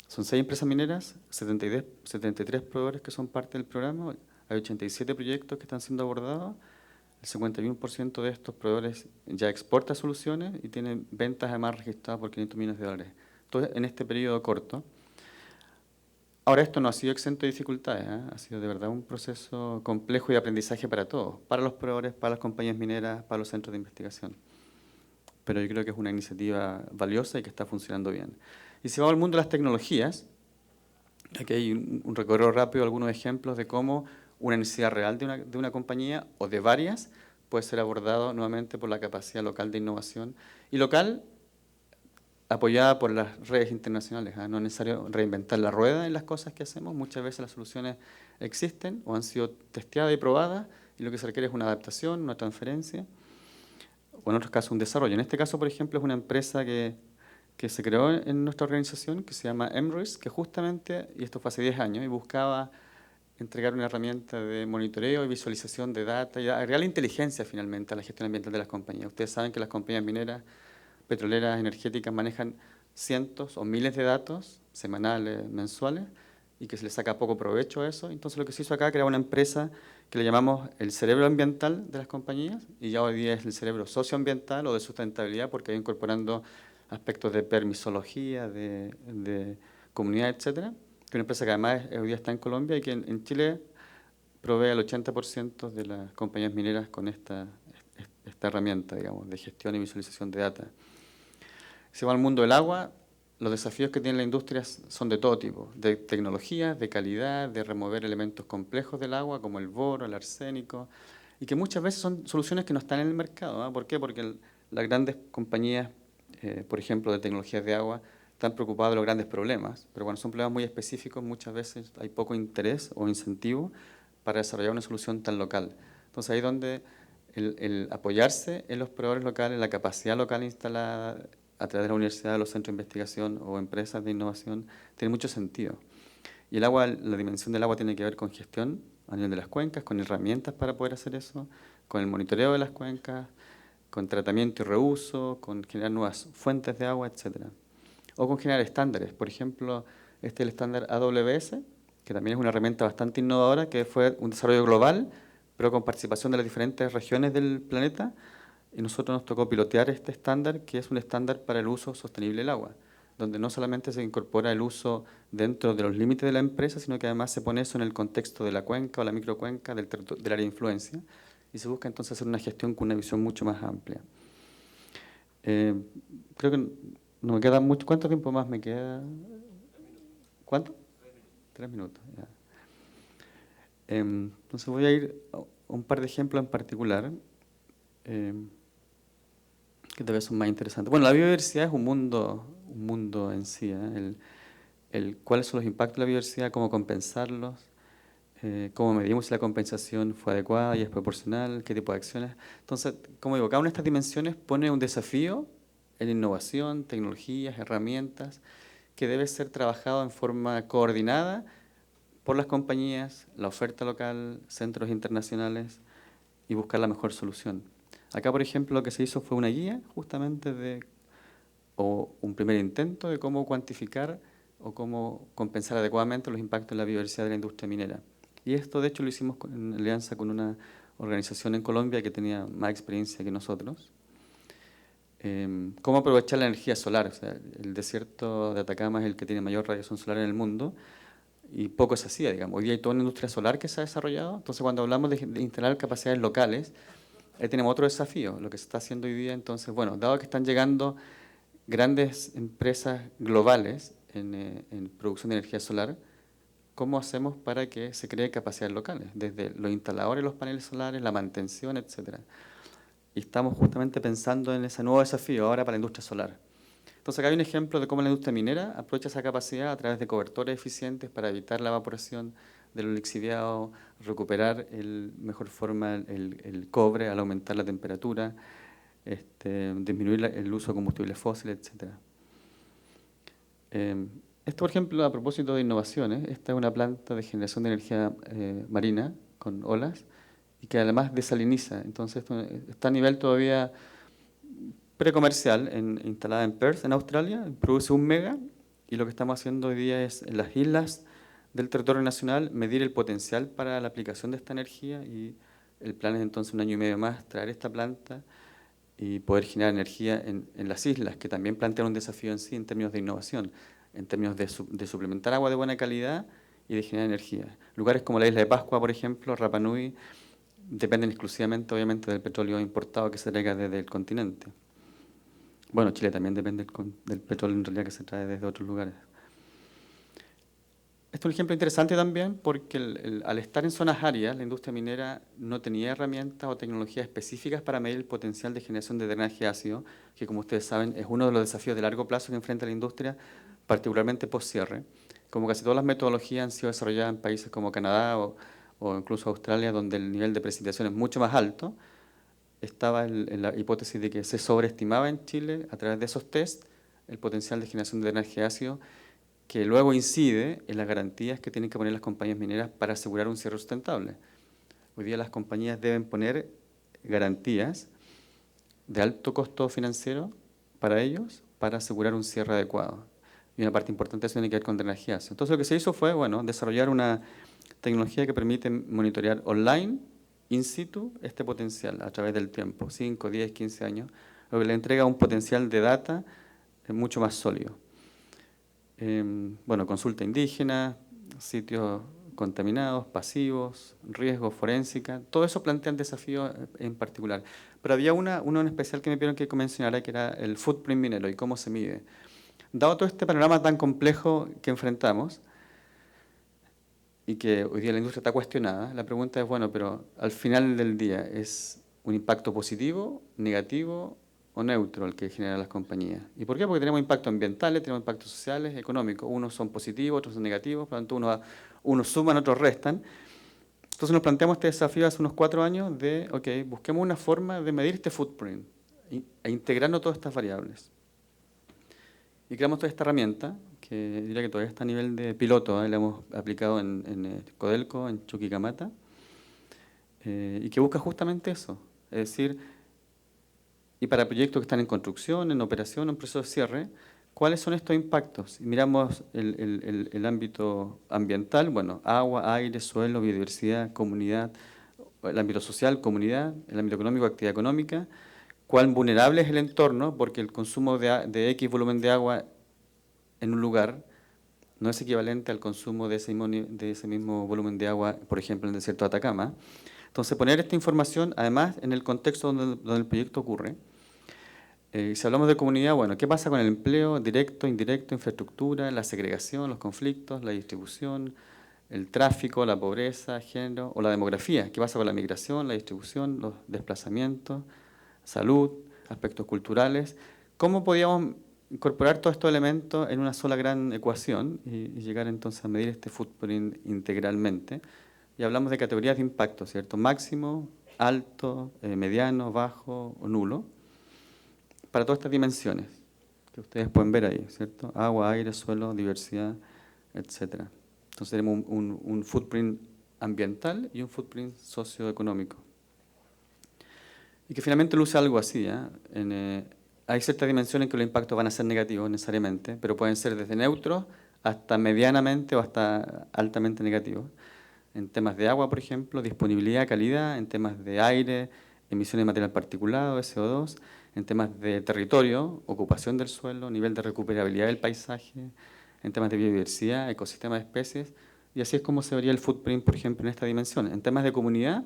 Son 6 empresas mineras, 73 proveedores que son parte del programa, hay 87 proyectos que están siendo abordados, el 51% de estos proveedores ya exporta soluciones y tienen ventas además registradas por $500 millones. Entonces, en este periodo corto. Ahora, esto no ha sido exento de dificultades, ha sido de verdad un proceso complejo y de aprendizaje para todos, para los proveedores, para las compañías mineras, para los centros de investigación. Pero yo creo que es una iniciativa valiosa y que está funcionando bien. Y si vamos al mundo de las tecnologías, aquí hay un recorrido rápido, algunos ejemplos de cómo una necesidad real de una compañía o de varias puede ser abordado nuevamente por la capacidad local de innovación. Y local, apoyada por las redes internacionales. No es necesario reinventar la rueda en las cosas que hacemos. Muchas veces las soluciones existen o han sido testeadas y probadas, y lo que se requiere es una adaptación, una transferencia, o en otros casos un desarrollo. En este caso, por ejemplo, es una empresa que se creó en nuestra organización, que se llama MRISC, que justamente, y esto fue hace 10 años, y buscaba entregar una herramienta de monitoreo y visualización de data y agregar la inteligencia finalmente a la gestión ambiental de las compañías. Ustedes saben que las compañías mineras, petroleras, energéticas manejan cientos o miles de datos semanales, mensuales, y que se les saca poco provecho a eso. Entonces lo que se hizo acá, crear una empresa que le llamamos el cerebro ambiental de las compañías, y ya hoy día es el cerebro socioambiental o de sustentabilidad, porque va incorporando aspectos de permisología, de comunidad, etcétera. Que una empresa que además hoy día está en Colombia y que en Chile provee al 80% de las compañías mineras con esta herramienta, digamos, de gestión y visualización de data. Si va al mundo del agua, los desafíos que tiene la industria son de todo tipo, de tecnologías, de calidad, de remover elementos complejos del agua, como el boro, el arsénico, y que muchas veces son soluciones que no están en el mercado. ¿Por qué? Porque las grandes compañías, por ejemplo, de tecnologías de agua, están preocupadas de los grandes problemas, pero cuando son problemas muy específicos, muchas veces hay poco interés o incentivo para desarrollar una solución tan local. Entonces ahí es donde el apoyarse en los proveedores locales, la capacidad local instalada a través de la universidad, los centros de investigación o empresas de innovación, tiene mucho sentido. Y el agua, la dimensión del agua tiene que ver con gestión a nivel de las cuencas, con herramientas para poder hacer eso, con el monitoreo de las cuencas, con tratamiento y reuso, con generar nuevas fuentes de agua, etcétera. O con generar estándares. Por ejemplo, este es el estándar AWS, que también es una herramienta bastante innovadora, que fue un desarrollo global, pero con participación de las diferentes regiones del planeta. Y nosotros nos tocó pilotear este estándar, que es un estándar para el uso sostenible del agua, donde no solamente se incorpora el uso dentro de los límites de la empresa, sino que además se pone eso en el contexto de la cuenca o la microcuenca del área de influencia, y se busca entonces hacer una gestión con una visión mucho más amplia. Creo que no me queda mucho. ¿Cuánto tiempo más me queda? ¿Cuánto? 3 minutos. Ya. Entonces voy a ir a un par de ejemplos en particular que tal vez son más interesantes. Bueno, la biodiversidad es un mundo en sí. ¿Cuáles son los impactos de la biodiversidad? ¿Cómo compensarlos? ¿Cómo medimos si la compensación fue adecuada y es proporcional? ¿Qué tipo de acciones? Entonces, como digo, cada una de estas dimensiones pone un desafío en innovación, tecnologías, herramientas, que debe ser trabajado en forma coordinada por las compañías, la oferta local, centros internacionales, y buscar la mejor solución. Acá, por ejemplo, lo que se hizo fue una guía justamente o un primer intento de cómo cuantificar o cómo compensar adecuadamente los impactos en la biodiversidad de la industria minera. Y esto, de hecho, lo hicimos en alianza con una organización en Colombia que tenía más experiencia que nosotros. Cómo aprovechar la energía solar. O sea, el desierto de Atacama es el que tiene mayor radiación solar en el mundo, y poco se hacía, digamos. Hoy día hay toda una industria solar que se ha desarrollado. Entonces, cuando hablamos de instalar capacidades locales, ahí tenemos otro desafío, lo que se está haciendo hoy día. Entonces, bueno, dado que están llegando grandes empresas globales en producción de energía solar, ¿cómo hacemos para que se creen capacidades locales? Desde los instaladores de los paneles solares, la mantención, etcétera. Y estamos justamente pensando en ese nuevo desafío ahora para la industria solar. Entonces acá hay un ejemplo de cómo la industria minera aprovecha esa capacidad a través de cobertores eficientes para evitar la evaporación de los lixiviados, recuperar mejor forma el cobre al aumentar la temperatura, disminuir el uso de combustibles fósiles, etc. Esto, por ejemplo, a propósito de innovaciones, esta es una planta de generación de energía marina con olas, y que además desaliniza. Entonces, esto está a nivel todavía precomercial, instalada en Perth, en Australia, produce 1 mega, y lo que estamos haciendo hoy día es, en las islas del territorio nacional, medir el potencial para la aplicación de esta energía, y el plan es entonces 1 año y medio más traer esta planta y poder generar energía en las islas, que también plantean un desafío en sí en términos de innovación, en términos de suplementar agua de buena calidad y de generar energía. Lugares como la isla de Pascua, por ejemplo, Rapa Nui, dependen exclusivamente, obviamente, del petróleo importado que se traiga desde el continente. Bueno, Chile también depende del petróleo en realidad que se trae desde otros lugares. Este es un ejemplo interesante también porque al estar en zonas áridas, la industria minera no tenía herramientas o tecnologías específicas para medir el potencial de generación de drenaje ácido, que como ustedes saben es uno de los desafíos de largo plazo que enfrenta la industria, particularmente post-cierre. Como casi todas las metodologías han sido desarrolladas en países como Canadá o incluso Australia, donde el nivel de precipitación es mucho más alto, estaba la hipótesis de que se sobreestimaba en Chile, a través de esos test, el potencial de generación de drenaje ácido, que luego incide en las garantías que tienen que poner las compañías mineras para asegurar un cierre sustentable. Hoy día las compañías deben poner garantías de alto costo financiero para ellos para asegurar un cierre adecuado. Y una parte importante de eso tiene que ver con drenaje ácido. Entonces lo que se hizo fue, bueno, desarrollar una tecnología que permite monitorear online, in situ, este potencial a través del tiempo, 5, 10, 15 años, lo que le entrega un potencial de data mucho más sólido. Bueno, consulta indígena, sitios contaminados, pasivos, riesgos, forénsica, todo eso plantean desafíos en particular. Pero había uno en especial que me pidieron que mencionara, que era el footprint minero y cómo se mide. Dado todo este panorama tan complejo que enfrentamos, y que hoy día la industria está cuestionada, la pregunta es, bueno, pero al final del día, ¿es un impacto positivo, negativo o neutro el que generan las compañías? ¿Y por qué? Porque tenemos impactos ambientales, tenemos impactos sociales, económicos. Unos son positivos, otros son negativos, por lo tanto unos suman, otros restan. Entonces nos planteamos este desafío hace unos 4 años de, ok, busquemos una forma de medir este footprint e integrando todas estas variables. Y creamos toda esta herramienta, que diría que todavía está a nivel de piloto, la hemos aplicado en Codelco, en Chuquicamata, y que busca justamente eso, es decir, y para proyectos que están en construcción, en operación, en proceso de cierre, ¿cuáles son estos impactos? Y miramos el ámbito ambiental, bueno, agua, aire, suelo, biodiversidad, comunidad, el ámbito social, comunidad, el ámbito económico, actividad económica, cuán vulnerable es el entorno, porque el consumo de X volumen de agua en un lugar no es equivalente al consumo de ese mismo volumen de agua, por ejemplo, en el desierto de Atacama. Entonces, poner esta información, además, en el contexto donde el proyecto ocurre. Si hablamos de comunidad, bueno, ¿qué pasa con el empleo directo, indirecto, infraestructura, la segregación, los conflictos, la distribución, el tráfico, la pobreza, género o la demografía? ¿Qué pasa con la migración, la distribución, los desplazamientos, salud, aspectos culturales? ¿Cómo podíamos incorporar todos estos elementos en una sola gran ecuación y llegar entonces a medir este footprint integralmente? Y hablamos de categorías de impacto, ¿cierto? Máximo, alto, mediano, bajo o nulo, para todas estas dimensiones que ustedes pueden ver ahí, ¿cierto? Agua, aire, suelo, diversidad, etc. Entonces tenemos un footprint ambiental y un footprint socioeconómico. Y que finalmente luce algo así, hay ciertas dimensiones en que los impactos van a ser negativos necesariamente, pero pueden ser desde neutros hasta medianamente o hasta altamente negativos. En temas de agua, por ejemplo, disponibilidad, calidad; en temas de aire, emisiones de material particulado, CO2; en temas de territorio, ocupación del suelo, nivel de recuperabilidad del paisaje; en temas de biodiversidad, ecosistema de especies, y así es como se vería el footprint, por ejemplo, en esta dimensión. En temas de comunidad,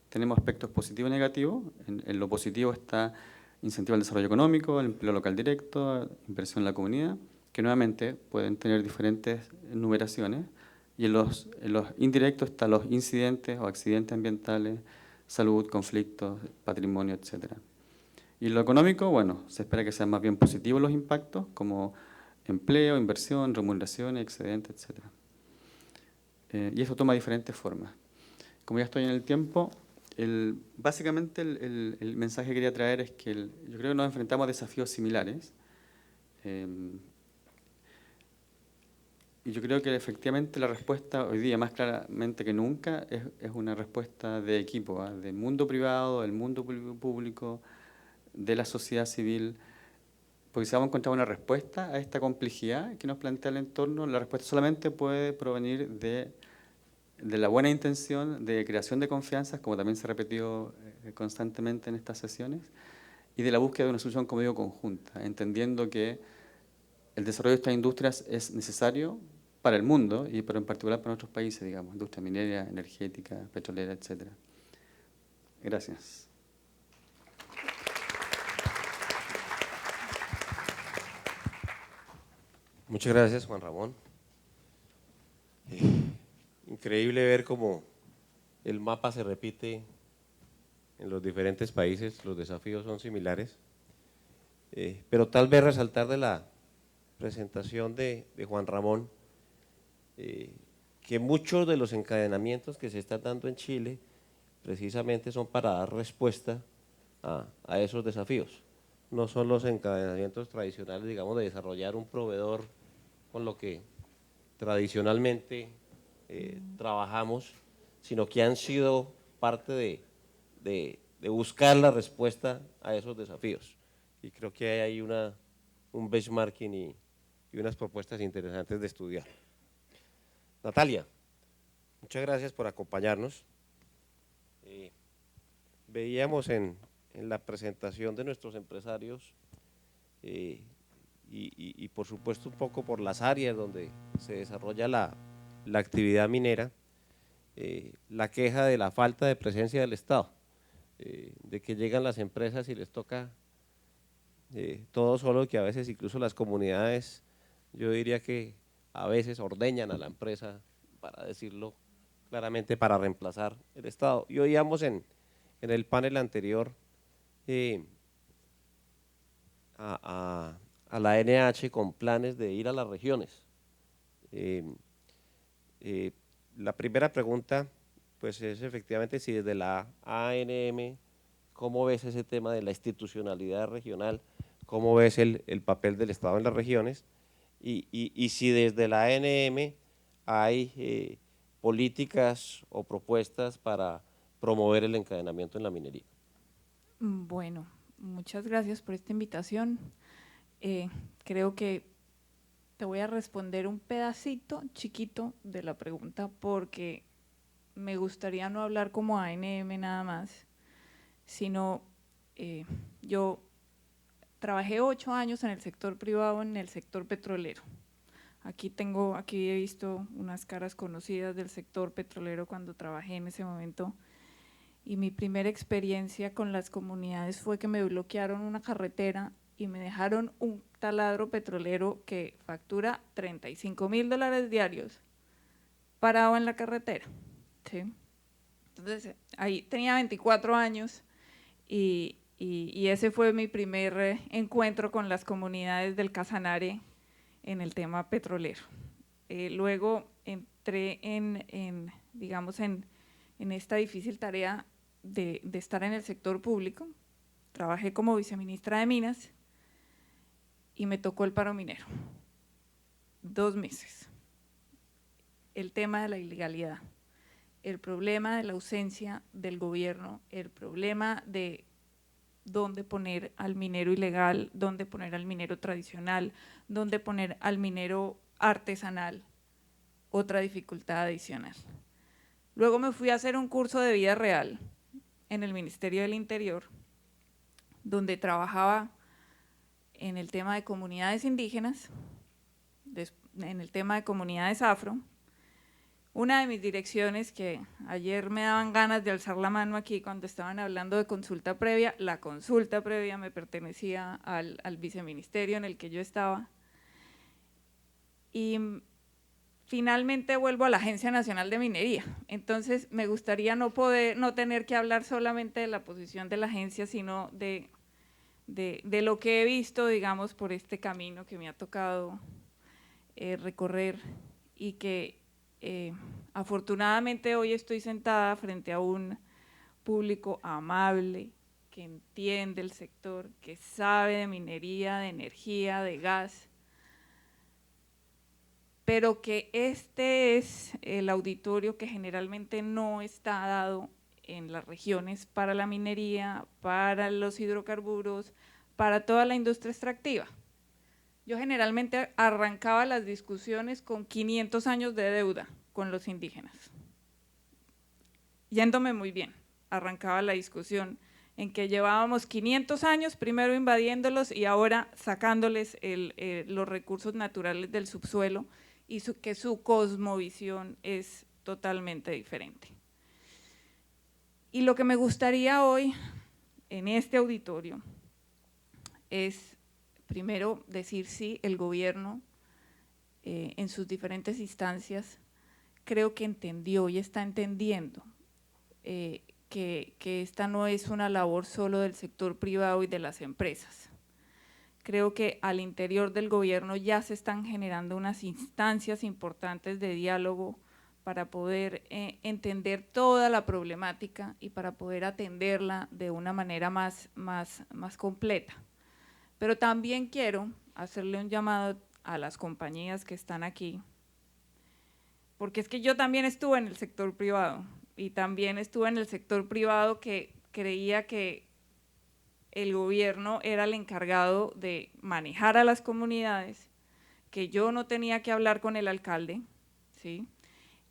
tenemos aspectos positivos y negativos. En lo positivo está incentivo al desarrollo económico, el empleo local directo, inversión en la comunidad, que nuevamente pueden tener diferentes numeraciones. Y en los indirectos están los incidentes o accidentes ambientales, salud, conflictos, patrimonio, etc. Y en lo económico, bueno, se espera que sean más bien positivos los impactos, como empleo, inversión, remuneraciones, excedentes, etc. Y eso toma diferentes formas. Como ya estoy en el tiempo, básicamente el mensaje que quería traer es que yo creo que nos enfrentamos a desafíos similares. Y yo creo que efectivamente la respuesta hoy día, más claramente que nunca, es una respuesta de equipo, del mundo privado, del mundo público, de la sociedad civil, porque si vamos a encontrar una respuesta a esta complejidad que nos plantea el entorno, la respuesta solamente puede provenir de la buena intención de creación de confianzas, como también se ha repetido constantemente en estas sesiones, y de la búsqueda de una solución, como digo, conjunta, entendiendo que el desarrollo de estas industrias es necesario para el mundo, pero en particular para nuestros países, digamos, industria minera, energética, petrolera, etc. Gracias. Muchas gracias, Juan Ramón. increíble ver cómo el mapa se repite en los diferentes países, los desafíos son similares, pero tal vez resaltar de la presentación de Juan Ramón, que muchos de los encadenamientos que se están dando en Chile precisamente son para dar respuesta a esos desafíos. No son los encadenamientos tradicionales, digamos, de desarrollar un proveedor con lo que tradicionalmente trabajamos, sino que han sido parte de buscar la respuesta a esos desafíos. Y creo que hay ahí un benchmarking y unas propuestas interesantes de estudiar. Natalia, muchas gracias por acompañarnos. Veíamos en la presentación de nuestros empresarios y por supuesto un poco por las áreas donde se desarrolla la actividad minera, la queja de la falta de presencia del Estado, de que llegan las empresas y les toca todo solo, que a veces incluso las comunidades, yo diría que a veces ordeñan a la empresa, para decirlo claramente, para reemplazar el Estado. Y oíamos en el panel anterior a la NH con planes de ir a las regiones. La primera pregunta pues es efectivamente si desde la ANM, ¿cómo ves ese tema de la institucionalidad regional? ¿Cómo ves el papel del Estado en las regiones? Y si desde la ANM hay políticas o propuestas para promover el encadenamiento en la minería. Bueno, muchas gracias por esta invitación. Creo que te voy a responder un pedacito chiquito de la pregunta porque me gustaría no hablar como ANM nada más, sino yo trabajé 8 años en el sector privado, en el sector petrolero. Aquí he visto unas caras conocidas del sector petrolero cuando trabajé en ese momento. Y mi primera experiencia con las comunidades fue que me bloquearon una carretera y me dejaron un taladro petrolero que factura $35.000 diarios parado en la carretera. ¿Sí? Entonces, ahí tenía 24 años y ese fue mi primer encuentro con las comunidades del Casanare en el tema petrolero. Luego entré digamos, en esta difícil tarea de estar en el sector público. Trabajé como viceministra de Minas y me tocó el paro minero. 2 meses. El tema de la ilegalidad, el problema de la ausencia del gobierno, el problema de dónde poner al minero ilegal, dónde poner al minero tradicional, dónde poner al minero artesanal, otra dificultad adicional. Luego me fui a hacer un curso de vida real en el Ministerio del Interior, donde trabajaba en el tema de comunidades indígenas, en el tema de comunidades afro. Una de mis direcciones, que ayer me daban ganas de alzar la mano aquí cuando estaban hablando de consulta previa, la consulta previa me pertenecía al viceministerio en el que yo estaba. Y finalmente vuelvo a la Agencia Nacional de Minería. Entonces me gustaría no tener que hablar solamente de la posición de la agencia, sino de lo que he visto, digamos, por este camino que me ha tocado recorrer y que afortunadamente hoy estoy sentada frente a un público amable, que entiende el sector, que sabe de minería, de energía, de gas, pero que este es el auditorio que generalmente no está dado en las regiones para la minería, para los hidrocarburos, para toda la industria extractiva. Yo generalmente arrancaba las discusiones con 500 años de deuda con los indígenas. Yéndome muy bien, arrancaba la discusión en que llevábamos 500 años primero invadiéndolos y ahora sacándoles los recursos naturales del subsuelo y que su cosmovisión es totalmente diferente. Y lo que me gustaría hoy en este auditorio es primero decir sí, el gobierno en sus diferentes instancias creo que entendió y está entendiendo que esta no es una labor solo del sector privado y de las empresas. Creo que al interior del gobierno ya se están generando unas instancias importantes de diálogo para poder entender toda la problemática y para poder atenderla de una manera más completa. Pero también quiero hacerle un llamado a las compañías que están aquí, porque es que yo también estuve en el sector privado y también estuve en el sector privado que creía que el gobierno era el encargado de manejar a las comunidades, que yo no tenía que hablar con el alcalde, ¿sí?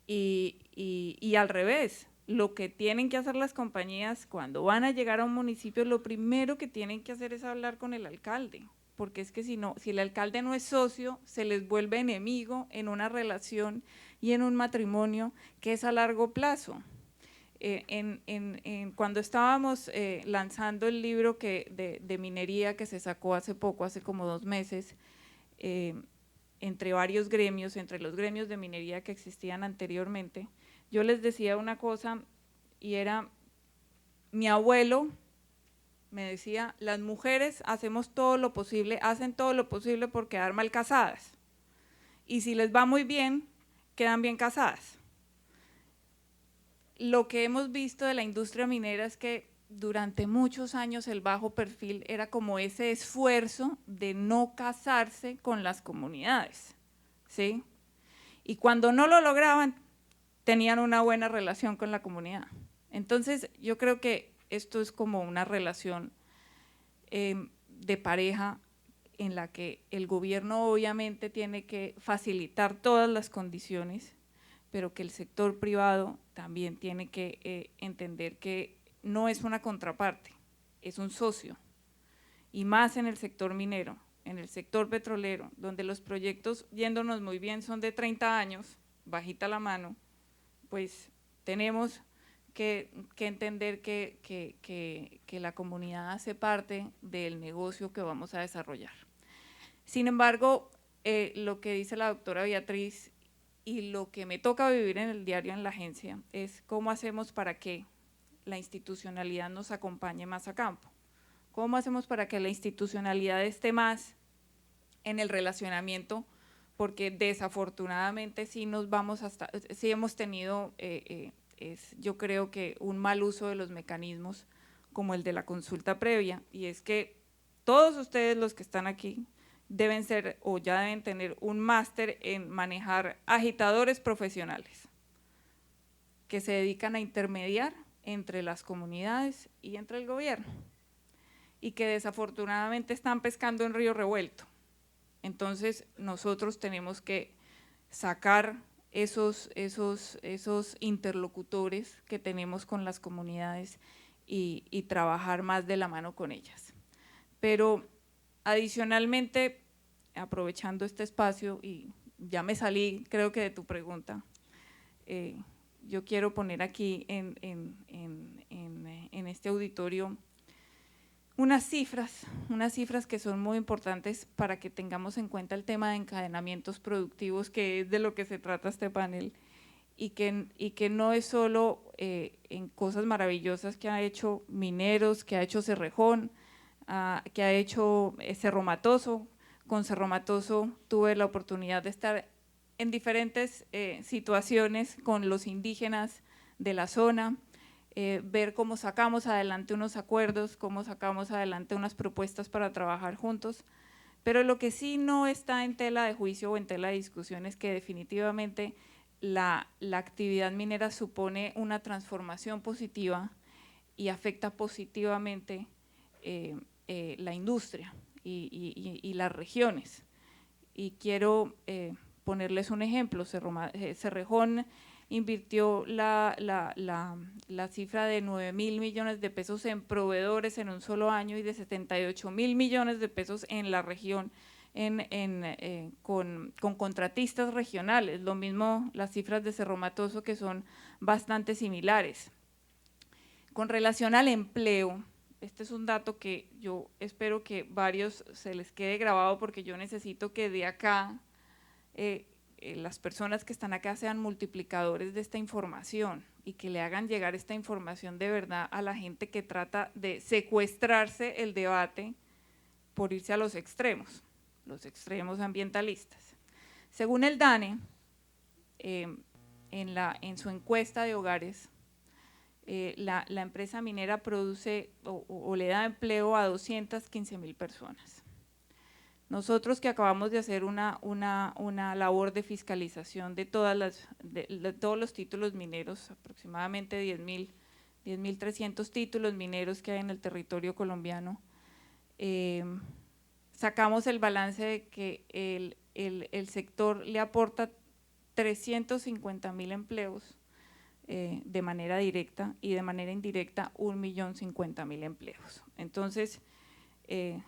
Y al revés, lo que tienen que hacer las compañías cuando van a llegar a un municipio, lo primero que tienen que hacer es hablar con el alcalde, porque es que si el alcalde no es socio, se les vuelve enemigo en una relación y en un matrimonio que es a largo plazo. Cuando estábamos lanzando el libro de minería que se sacó hace poco, hace como 2 meses, entre varios gremios, entre los gremios de minería que existían anteriormente, yo les decía una cosa y era, mi abuelo me decía, las mujeres hacemos todo lo posible, hacen todo lo posible por quedar mal casadas y si les va muy bien, quedan bien casadas. Lo que hemos visto de la industria minera es que durante muchos años el bajo perfil era como ese esfuerzo de no casarse con las comunidades, ¿sí? Y cuando no lo lograban, tenían una buena relación con la comunidad. Entonces, yo creo que esto es como una relación de pareja en la que el gobierno obviamente tiene que facilitar todas las condiciones, pero que el sector privado también tiene que entender que no es una contraparte, es un socio, y más en el sector minero, en el sector petrolero, donde los proyectos, yéndonos muy bien, son de 30 años, bajita la mano, pues tenemos que entender que la comunidad hace parte del negocio que vamos a desarrollar. Sin embargo, lo que dice la doctora Beatriz y lo que me toca vivir en el diario en la agencia es cómo hacemos para que la institucionalidad nos acompañe más a campo. ¿Cómo hacemos para que la institucionalidad esté más en el relacionamiento? Porque desafortunadamente sí hemos tenido, yo creo que un mal uso de los mecanismos como el de la consulta previa, y es que todos ustedes los que están aquí deben ser o ya deben tener un máster en manejar agitadores profesionales que se dedican a intermediar entre las comunidades y entre el gobierno y que desafortunadamente están pescando en río revuelto. Entonces nosotros tenemos que sacar esos interlocutores que tenemos con las comunidades y trabajar más de la mano con ellas. Pero adicionalmente, aprovechando este espacio, y ya me salí creo que de tu pregunta, yo quiero poner aquí en este auditorio unas cifras que son muy importantes para que tengamos en cuenta el tema de encadenamientos productivos, que es de lo que se trata este panel, y que no es solo en cosas maravillosas que ha hecho Mineros, que ha hecho Cerrejón, que ha hecho Cerro Matoso. Con Cerro Matoso tuve la oportunidad de estar en diferentes situaciones con los indígenas de la zona, ver cómo sacamos adelante unos acuerdos, cómo sacamos adelante unas propuestas para trabajar juntos, pero lo que sí no está en tela de juicio o en tela de discusión es que definitivamente la actividad minera supone una transformación positiva y afecta positivamente la industria y las regiones. Y quiero ponerles un ejemplo. Cerrejón invirtió la cifra de 9.000 millones de pesos en proveedores en un solo año y de 78.000 millones de pesos en la región con contratistas regionales. Lo mismo las cifras de Cerro Matoso, que son bastante similares. Con relación al empleo, este es un dato que yo espero que varios se les quede grabado, porque yo necesito que de acá las personas que están acá sean multiplicadores de esta información y que le hagan llegar esta información de verdad a la gente que trata de secuestrarse el debate por irse a los extremos ambientalistas. Según el DANE, en su encuesta de hogares, la empresa minera produce o le da empleo a 215.000 personas. Nosotros que acabamos de hacer una labor de fiscalización de todos los títulos mineros, aproximadamente 10.300 títulos mineros que hay en el territorio colombiano, sacamos el balance de que el sector le aporta 350.000 empleos de manera directa y de manera indirecta 1.050.000 empleos. Entonces, ¿qué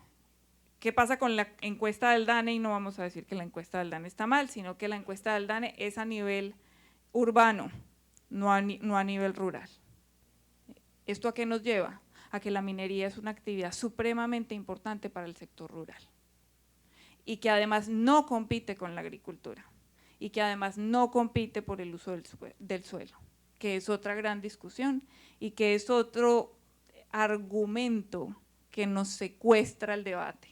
pasa con la encuesta del DANE? Y no vamos a decir que la encuesta del DANE está mal, sino que la encuesta del DANE es a nivel urbano, no a nivel rural. ¿Esto a qué nos lleva? A que la minería es una actividad supremamente importante para el sector rural y que además no compite con la agricultura y que además no compite por el uso del suelo, que es otra gran discusión y que es otro argumento que nos secuestra el debate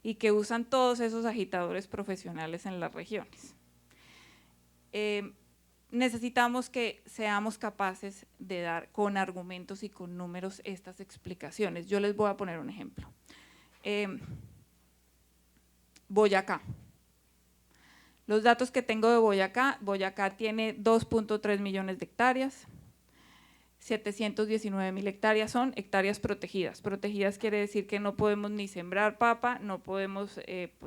y que usan todos esos agitadores profesionales en las regiones. Necesitamos que seamos capaces de dar con argumentos y con números estas explicaciones. Yo les voy a poner un ejemplo. Boyacá. Los datos que tengo de Boyacá tiene 2.3 millones de hectáreas, 719.000 hectáreas son hectáreas protegidas. Protegidas quiere decir que no podemos ni sembrar papa, no podemos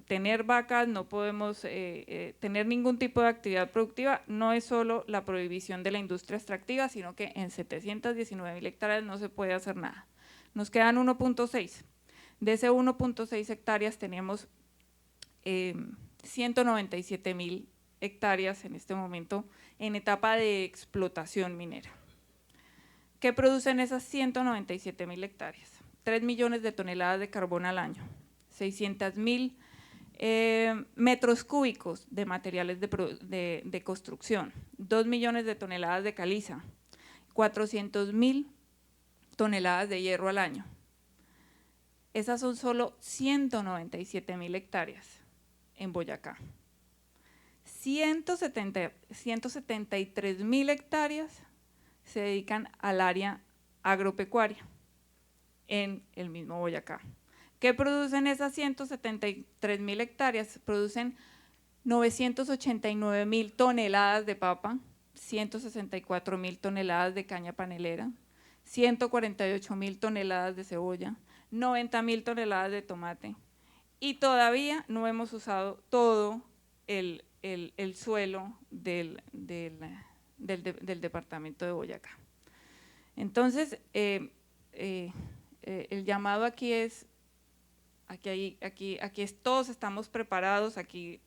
tener vacas, no podemos tener ningún tipo de actividad productiva. No es solo la prohibición de la industria extractiva, sino que en 719.000 hectáreas no se puede hacer nada. Nos quedan 1.6. De ese 1.6 hectáreas tenemos 197.000 hectáreas en este momento en etapa de explotación minera. ¿Qué producen esas 197.000 hectáreas? 3 millones de toneladas de carbón al año, 600.000 metros cúbicos de materiales de construcción, 2 millones de toneladas de caliza, 400.000 toneladas de hierro al año. Esas son solo 197.000 hectáreas en Boyacá. 173.000 hectáreas se dedican al área agropecuaria en el mismo Boyacá. ¿Qué producen esas 173.000 hectáreas? Producen 989.000 toneladas de papa, 164.000 toneladas de caña panelera, 148.000 toneladas de cebolla, 90.000 toneladas de tomate y todavía no hemos usado todo el suelo del departamento de Boyacá. Entonces, el llamado aquí es, todos estamos preparados, aquí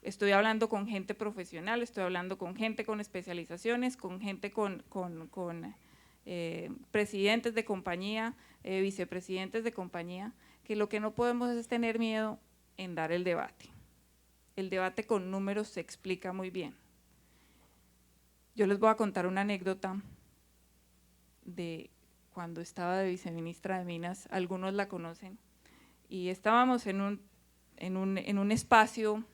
estoy hablando con gente profesional, estoy hablando con gente con especializaciones, con gente con presidentes de compañía, vicepresidentes de compañía, que lo que no podemos es tener miedo en dar el debate. El debate con números se explica muy bien. Yo les voy a contar una anécdota de cuando estaba de viceministra de Minas, algunos la conocen, y estábamos en un espacio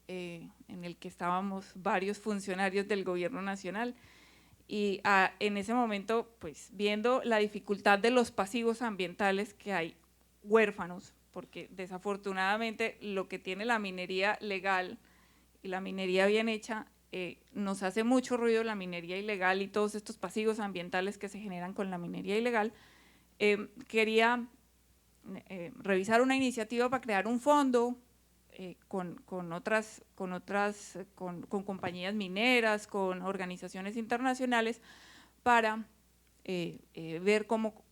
en el que estábamos varios funcionarios del gobierno nacional y en ese momento, pues viendo la dificultad de los pasivos ambientales que hay huérfanos, porque desafortunadamente lo que tiene la minería legal y la minería bien hecha, nos hace mucho ruido la minería ilegal y todos estos pasivos ambientales que se generan con la minería ilegal. Quería revisar una iniciativa para crear un fondo con compañías mineras, con organizaciones internacionales, para ver cómo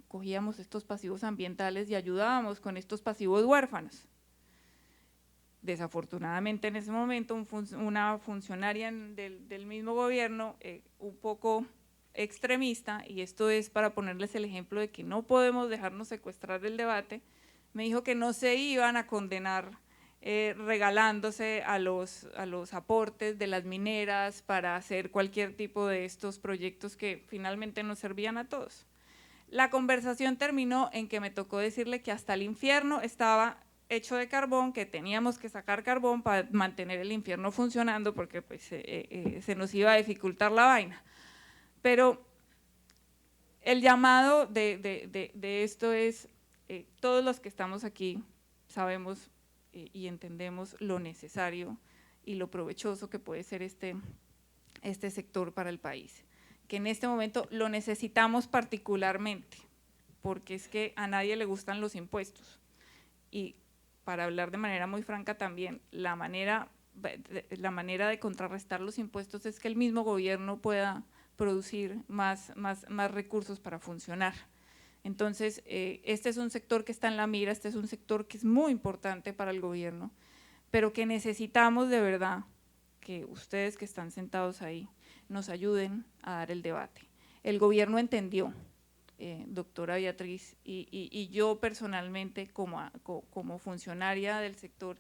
cogíamos estos pasivos ambientales y ayudábamos con estos pasivos huérfanos. Desafortunadamente en ese momento una funcionaria del mismo gobierno, un poco extremista, y esto es para ponerles el ejemplo de que no podemos dejarnos secuestrar del debate, me dijo que no se iban a condenar regalándose a los aportes de las mineras para hacer cualquier tipo de estos proyectos que finalmente nos servían a todos. La conversación terminó en que me tocó decirle que hasta el infierno estaba hecho de carbón, que teníamos que sacar carbón para mantener el infierno funcionando porque pues, se nos iba a dificultar la vaina. Pero el llamado de esto es, todos los que estamos aquí sabemos y entendemos lo necesario y lo provechoso que puede ser este sector para el país, que en este momento lo necesitamos particularmente, porque es que a nadie le gustan los impuestos. Y para hablar de manera muy franca también, la manera de contrarrestar los impuestos es que el mismo gobierno pueda producir más recursos para funcionar. Entonces, este es un sector que está en la mira, este es un sector que es muy importante para el gobierno, pero que necesitamos de verdad que ustedes que están sentados ahí nos ayuden a dar el debate. El gobierno entendió, doctora Beatriz, y yo personalmente como funcionaria del sector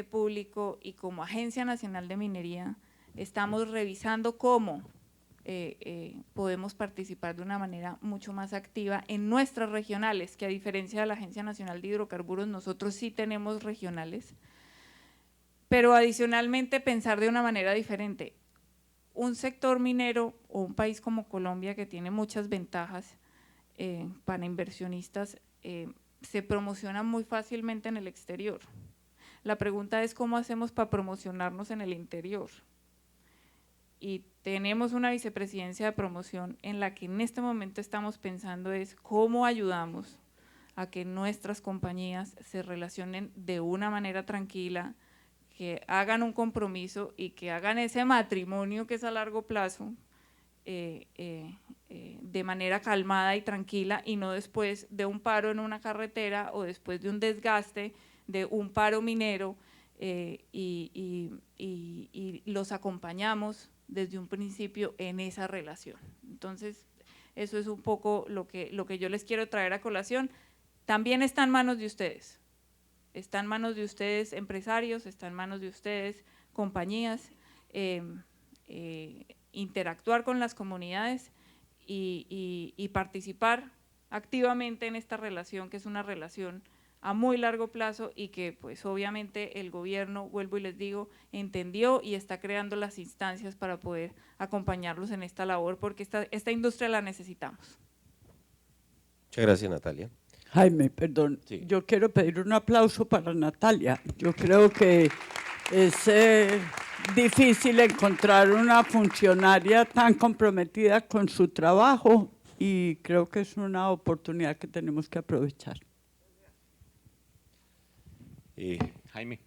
público y como Agencia Nacional de Minería, estamos revisando cómo podemos participar de una manera mucho más activa en nuestras regionales, que a diferencia de la Agencia Nacional de Hidrocarburos, nosotros sí tenemos regionales, pero adicionalmente pensar de una manera diferente. Un sector minero o un país como Colombia, que tiene muchas ventajas para inversionistas, se promociona muy fácilmente en el exterior. La pregunta es cómo hacemos para promocionarnos en el interior. Y tenemos una vicepresidencia de promoción en la que en este momento estamos pensando es cómo ayudamos a que nuestras compañías se relacionen de una manera tranquila, que hagan un compromiso y que hagan ese matrimonio que es a largo plazo de manera calmada y tranquila, y no después de un paro en una carretera o después de un desgaste de un paro minero, y los acompañamos desde un principio en esa relación. Entonces, eso es un poco lo que yo les quiero traer a colación. También está en manos de ustedes. Está en manos de ustedes empresarios, está en manos de ustedes compañías, interactuar con las comunidades y participar activamente en esta relación, que es una relación a muy largo plazo y que pues obviamente el gobierno, vuelvo y les digo, entendió y está creando las instancias para poder acompañarlos en esta labor, porque esta industria la necesitamos. Muchas gracias, Natalia. Jaime, perdón, Sí. yo quiero pedir un aplauso para Natalia. Yo creo que es difícil encontrar una funcionaria tan comprometida con su trabajo y creo que es una oportunidad que tenemos que aprovechar. Jaime,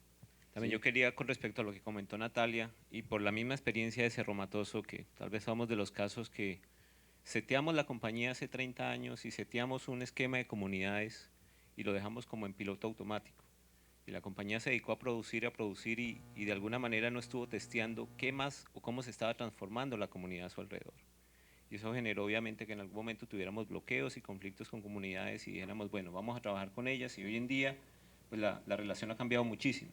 también yo quería, con respecto a lo que comentó Natalia, y por la misma experiencia de Cerro Matoso, que tal vez somos de los casos que seteamos la compañía hace 30 años y seteamos un esquema de comunidades y lo dejamos como en piloto automático. Y la compañía se dedicó a producir y de alguna manera no estuvo testeando qué más o cómo se estaba transformando la comunidad a su alrededor. Y eso generó obviamente que en algún momento tuviéramos bloqueos y conflictos con comunidades y dijéramos, bueno, vamos a trabajar con ellas, y hoy en día pues la relación ha cambiado muchísimo.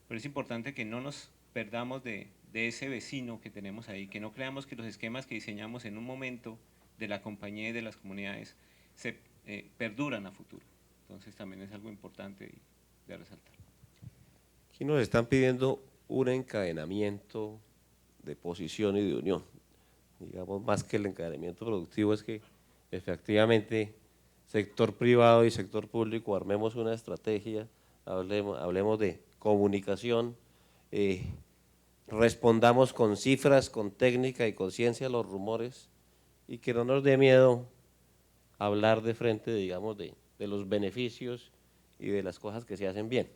Pero es importante que no nos perdamos de ese vecino que tenemos ahí, que no creamos que los esquemas que diseñamos en un momento de la compañía y de las comunidades se perduran a futuro. Entonces también es algo importante de resaltar. Aquí nos están pidiendo un encadenamiento de posición y de unión. Digamos, más que el encadenamiento productivo, es que efectivamente sector privado y sector público armemos una estrategia, hablemos de comunicación, respondamos con cifras, con técnica y con ciencia a los rumores, y que no nos dé miedo hablar de frente, digamos, de los beneficios y de las cosas que se hacen bien,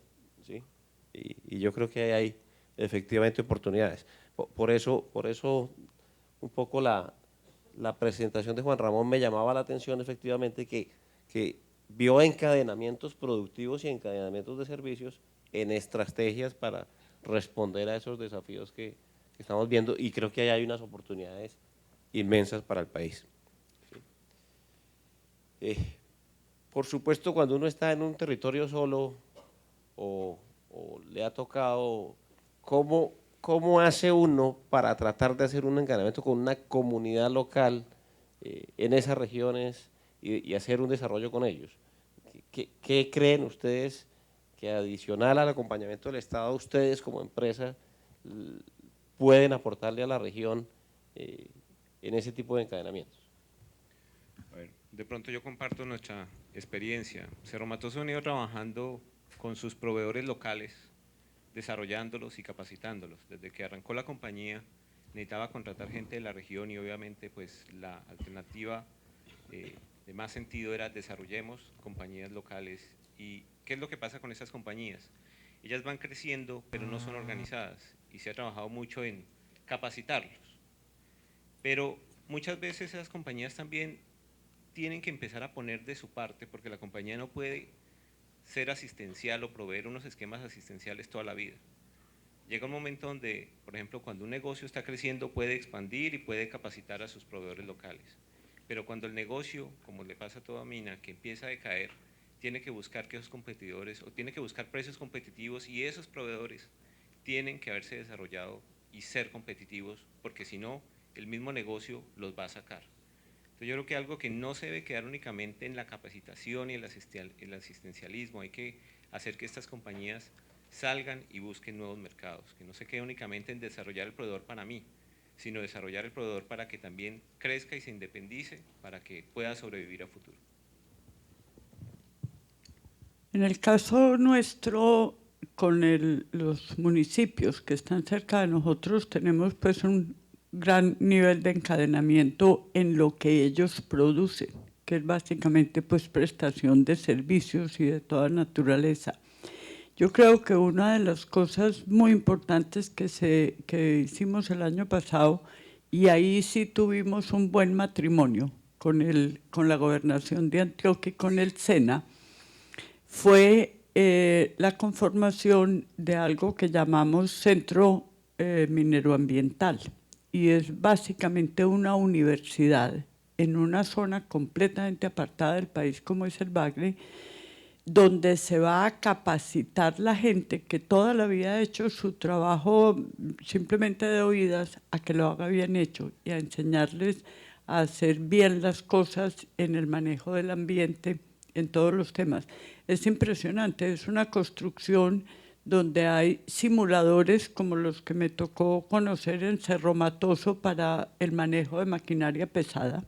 ¿sí? Y yo creo que hay efectivamente oportunidades. Por eso un poco la presentación de Juan Ramón me llamaba la atención, efectivamente, que vio encadenamientos productivos y encadenamientos de servicios en estrategias para responder a esos desafíos que estamos viendo, y creo que ahí hay unas oportunidades inmensas para el país. Por supuesto, cuando uno está en un territorio solo o o le ha tocado, ¿cómo hace uno para tratar de hacer un encadenamiento con una comunidad local en esas regiones y hacer un desarrollo con ellos? ¿Qué creen ustedes que adicional al acompañamiento del Estado, ustedes como empresa pueden aportarle a la región en ese tipo de encadenamientos? A ver, de pronto yo comparto nuestra experiencia. Cerro Matoso ha venido trabajando con sus proveedores locales, desarrollándolos y capacitándolos. Desde que arrancó la compañía necesitaba contratar gente de la región y obviamente pues la alternativa de más sentido era desarrollemos compañías locales. ¿Y qué es lo que pasa con esas compañías? Ellas van creciendo pero no son organizadas y se ha trabajado mucho en capacitarlos. Pero muchas veces esas compañías también tienen que empezar a poner de su parte porque la compañía no puede ser asistencial o proveer unos esquemas asistenciales toda la vida. Llega un momento donde, por ejemplo, cuando un negocio está creciendo puede expandir y puede capacitar a sus proveedores locales. Pero cuando el negocio, como le pasa a toda mina, que empieza a decaer, tiene que buscar que esos competidores, o tiene que buscar precios competitivos y esos proveedores tienen que haberse desarrollado y ser competitivos, porque si no, el mismo negocio los va a sacar. Entonces yo creo que algo que no se debe quedar únicamente en la capacitación y el asistencialismo, hay que hacer que estas compañías salgan y busquen nuevos mercados, que no se quede únicamente en desarrollar el proveedor para mí, sino desarrollar el proveedor para que también crezca y se independice, para que pueda sobrevivir a futuro. En el caso nuestro, con los municipios que están cerca de nosotros, tenemos pues un gran nivel de encadenamiento en lo que ellos producen, que es básicamente pues prestación de servicios y de toda naturaleza. Yo creo que una de las cosas muy importantes que hicimos el año pasado, y ahí sí tuvimos un buen matrimonio con la Gobernación de Antioquia y con el SENA, fue la conformación de algo que llamamos Centro Mineroambiental, y es básicamente una universidad en una zona completamente apartada del país como es el Bagre, donde se va a capacitar la gente que toda la vida ha hecho su trabajo simplemente de oídas, a que lo haga bien hecho y a enseñarles a hacer bien las cosas en el manejo del ambiente, en todos los temas. Es impresionante, es una construcción donde hay simuladores como los que me tocó conocer en Cerro Matoso para el manejo de maquinaria pesada.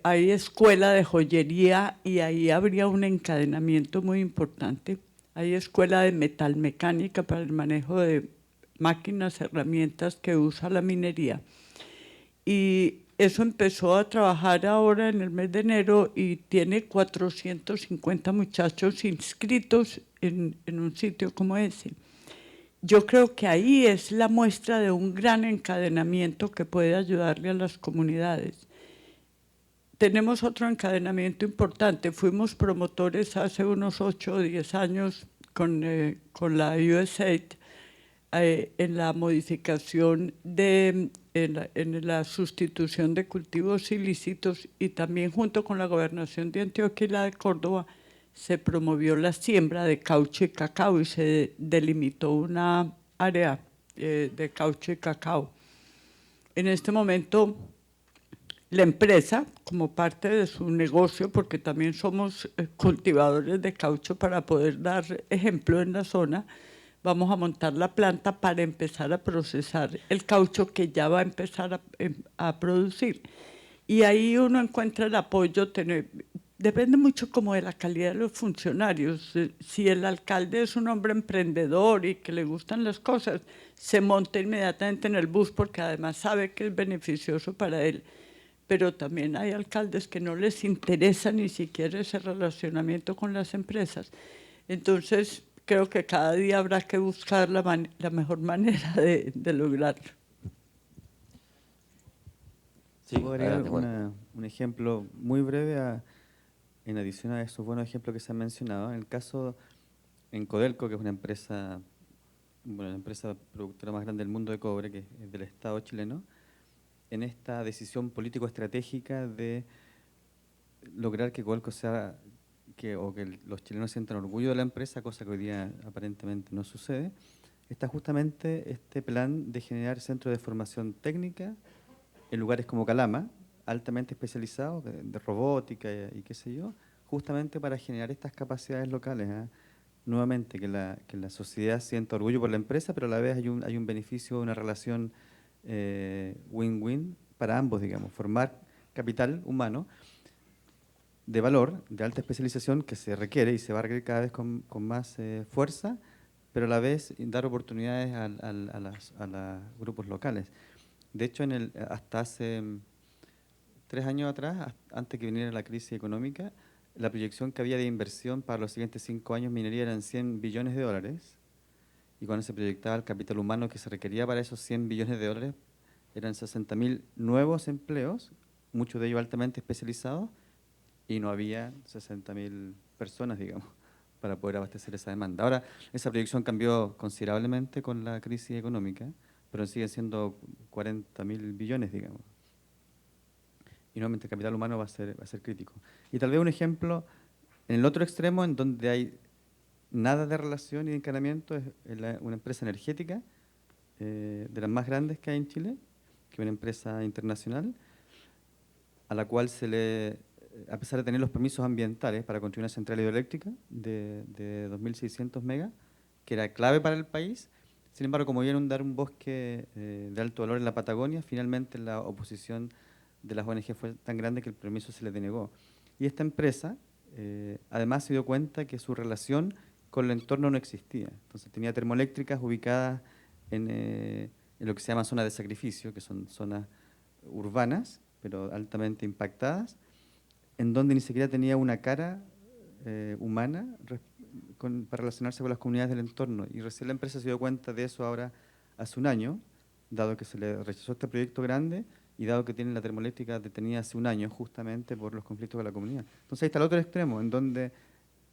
Hay escuela de joyería y ahí habría un encadenamiento muy importante. Hay escuela de metalmecánica para el manejo de máquinas, herramientas que usa la minería. Y eso empezó a trabajar ahora en el mes de enero y tiene 450 muchachos inscritos en un sitio como ese. Yo creo que ahí es la muestra de un gran encadenamiento que puede ayudarle a las comunidades. Tenemos otro encadenamiento importante. Fuimos promotores hace unos 8 o 10 años con la USAID en la modificación en la sustitución de cultivos ilícitos, y también junto con la Gobernación de Antioquia y la de Córdoba se promovió la siembra de caucho y cacao y se delimitó una área de caucho y cacao. En este momento, la empresa, como parte de su negocio, porque también somos cultivadores de caucho para poder dar ejemplo en la zona, vamos a montar la planta para empezar a procesar el caucho que ya va a empezar a producir. Y ahí uno encuentra el apoyo, depende mucho como de la calidad de los funcionarios. Si el alcalde es un hombre emprendedor y que le gustan las cosas, se monta inmediatamente en el bus porque además sabe que es beneficioso para él. Pero también hay alcaldes que no les interesa ni siquiera ese relacionamiento con las empresas. Entonces, creo que cada día habrá que buscar la mejor manera de lograrlo. Sí, voy a dar un ejemplo muy breve en adición a esos buenos ejemplos que se han mencionado. En el caso en Codelco, que es una empresa, la empresa productora más grande del mundo de cobre, que es del Estado chileno, en esta decisión político-estratégica de lograr que Codelco sea o que los chilenos sientan orgullo de la empresa, cosa que hoy día aparentemente no sucede, está justamente este plan de generar centros de formación técnica en lugares como Calama, altamente especializados de robótica y qué sé yo, justamente para generar estas capacidades locales. Nuevamente, que la sociedad sienta orgullo por la empresa, pero a la vez hay un beneficio, una relación win-win para ambos, digamos, formar capital humano de valor, de alta especialización que se requiere y se va a requerir cada vez con más fuerza, pero a la vez dar oportunidades a los grupos locales. De hecho, hasta hace 3 años atrás, antes que viniera la crisis económica, la proyección que había de inversión para los siguientes 5 años minería eran 100 billones de dólares, y cuando se proyectaba el capital humano que se requería para esos 100 billones de dólares, eran 60.000 nuevos empleos, muchos de ellos altamente especializados, y no había 60.000 personas, digamos, para poder abastecer esa demanda. Ahora, esa proyección cambió considerablemente con la crisis económica, pero siguen siendo 40.000 billones, digamos. Y nuevamente el capital humano va a ser crítico. Y tal vez un ejemplo, en el otro extremo, en donde hay nada de relación y de encadenamiento, es una empresa energética, de las más grandes que hay en Chile, que es una empresa internacional, a la cual a pesar de tener los permisos ambientales para construir una central hidroeléctrica de 2.600 megas, que era clave para el país, sin embargo, como vieron inundar un bosque de alto valor en la Patagonia, finalmente la oposición de las ONG fue tan grande que el permiso se le denegó. Y esta empresa, además, se dio cuenta que su relación con el entorno no existía. Entonces tenía termoeléctricas ubicadas en lo que se llama zonas de sacrificio, que son zonas urbanas, pero altamente impactadas, en donde ni siquiera tenía una cara humana para relacionarse con las comunidades del entorno. Y recién la empresa se dio cuenta de eso ahora hace un año, dado que se le rechazó este proyecto grande y dado que tienen la termoeléctrica detenida hace un año justamente por los conflictos con la comunidad. Entonces ahí está el otro extremo, en donde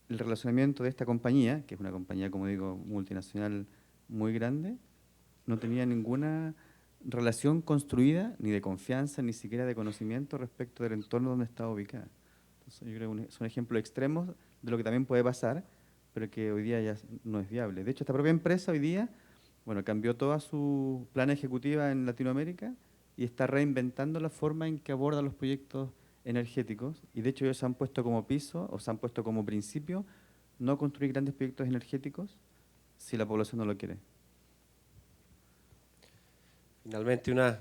el relacionamiento de esta compañía, que es una compañía, como digo, multinacional muy grande, no tenía ninguna relación construida, ni de confianza, ni siquiera de conocimiento respecto del entorno donde estaba ubicada. Entonces, yo creo que son ejemplos extremos de lo que también puede pasar, pero que hoy día ya no es viable. De hecho, esta propia empresa hoy día, bueno, cambió toda su plan ejecutiva en Latinoamérica y está reinventando la forma en que aborda los proyectos energéticos. Y de hecho ellos se han puesto como piso, o se han puesto como principio, no construir grandes proyectos energéticos si la población no lo quiere. Finalmente, una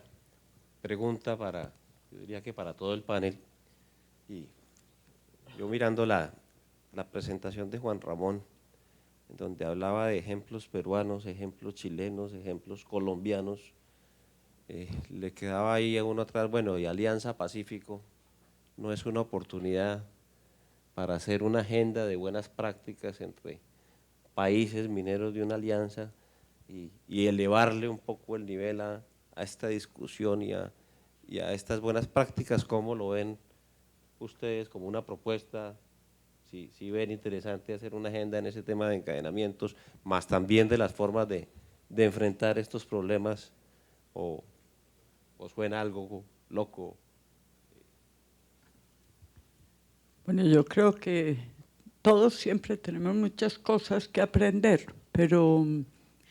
pregunta yo diría que para todo el panel, y yo mirando la presentación de Juan Ramón, en donde hablaba de ejemplos peruanos, ejemplos chilenos, ejemplos colombianos, le quedaba ahí a uno atrás, bueno, y Alianza Pacífico no es una oportunidad para hacer una agenda de buenas prácticas entre países mineros de una alianza y elevarle un poco el nivel a esta discusión y a estas buenas prácticas. ¿Cómo lo ven ustedes como una propuesta? Si ven interesante hacer una agenda en ese tema de encadenamientos, más también de las formas de enfrentar estos problemas, o suena algo loco. Bueno, yo creo que todos siempre tenemos muchas cosas que aprender, pero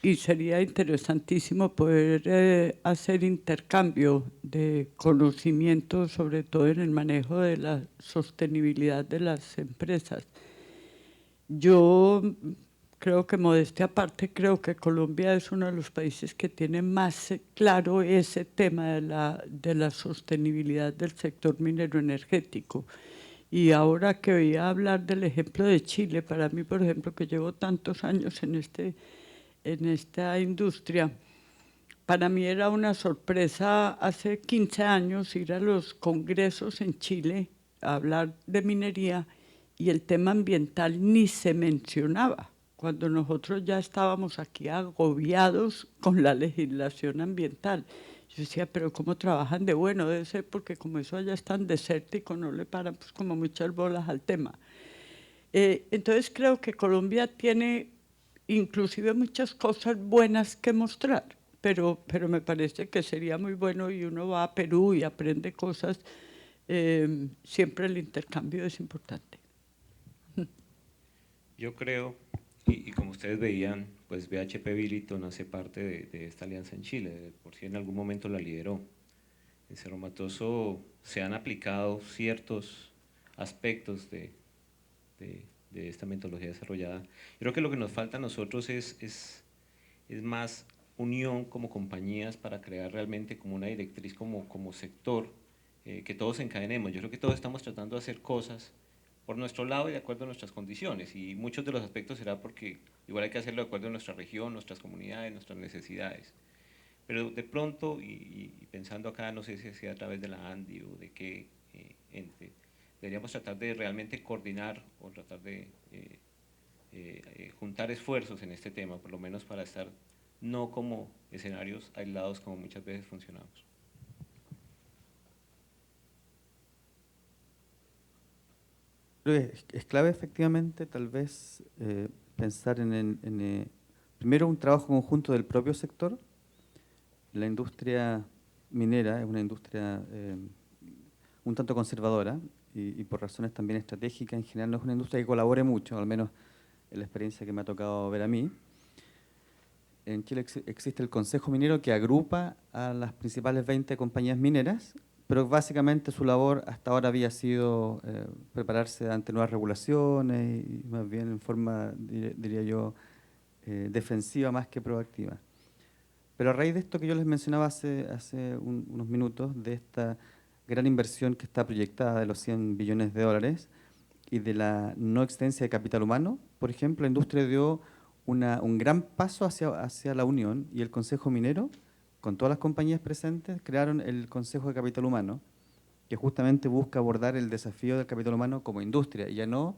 y sería interesantísimo poder hacer intercambio de conocimiento, sobre todo en el manejo de la sostenibilidad de las empresas. Yo creo que, modestia aparte, creo que Colombia es uno de los países que tiene más claro ese tema de la sostenibilidad del sector minero energético. Y ahora que oía hablar del ejemplo de Chile, para mí, por ejemplo, que llevo tantos años en esta industria, para mí era una sorpresa hace 15 años ir a los congresos en Chile a hablar de minería y el tema ambiental ni se mencionaba, cuando nosotros ya estábamos aquí agobiados con la legislación ambiental. Yo decía, pero ¿cómo trabajan de bueno? Debe ser porque como eso allá es tan desértico, no le paran pues como muchas bolas al tema. Entonces creo que Colombia tiene inclusive muchas cosas buenas que mostrar, pero me parece que sería muy bueno, y uno va a Perú y aprende cosas, siempre el intercambio es importante. Yo creo, y como ustedes veían, pues BHP Billiton hace parte de esta alianza en Chile, por si en algún momento la lideró. En Cerro Matoso se han aplicado ciertos aspectos de esta metodología desarrollada. Creo que lo que nos falta a nosotros es más unión como compañías para crear realmente como una directriz como sector, que todos encadenemos. Yo creo que todos estamos tratando de hacer cosas por nuestro lado y de acuerdo a nuestras condiciones, y muchos de los aspectos será porque igual hay que hacerlo de acuerdo a nuestra región, nuestras comunidades, nuestras necesidades. Pero de pronto, y pensando acá, no sé si sea a través de la ANDI o de qué ente, deberíamos tratar de realmente coordinar o tratar de juntar esfuerzos en este tema, por lo menos para estar no como escenarios aislados como muchas veces funcionamos. Creo que es clave efectivamente tal vez pensar primero un trabajo conjunto del propio sector. La industria minera es una industria un tanto conservadora y por razones también estratégicas en general no es una industria que colabore mucho, al menos en la experiencia que me ha tocado ver a mí. En Chile existe el Consejo Minero que agrupa a las principales 20 compañías mineras, pero básicamente su labor hasta ahora había sido prepararse ante nuevas regulaciones y más bien en forma, diría yo, defensiva más que proactiva. Pero a raíz de esto que yo les mencionaba hace unos minutos, de esta gran inversión que está proyectada de los 100 billones de dólares y de la no existencia de capital humano, por ejemplo, la industria dio un gran paso hacia la unión y el Consejo Minero, con todas las compañías presentes, crearon el Consejo de Capital Humano, que justamente busca abordar el desafío del capital humano como industria, y ya no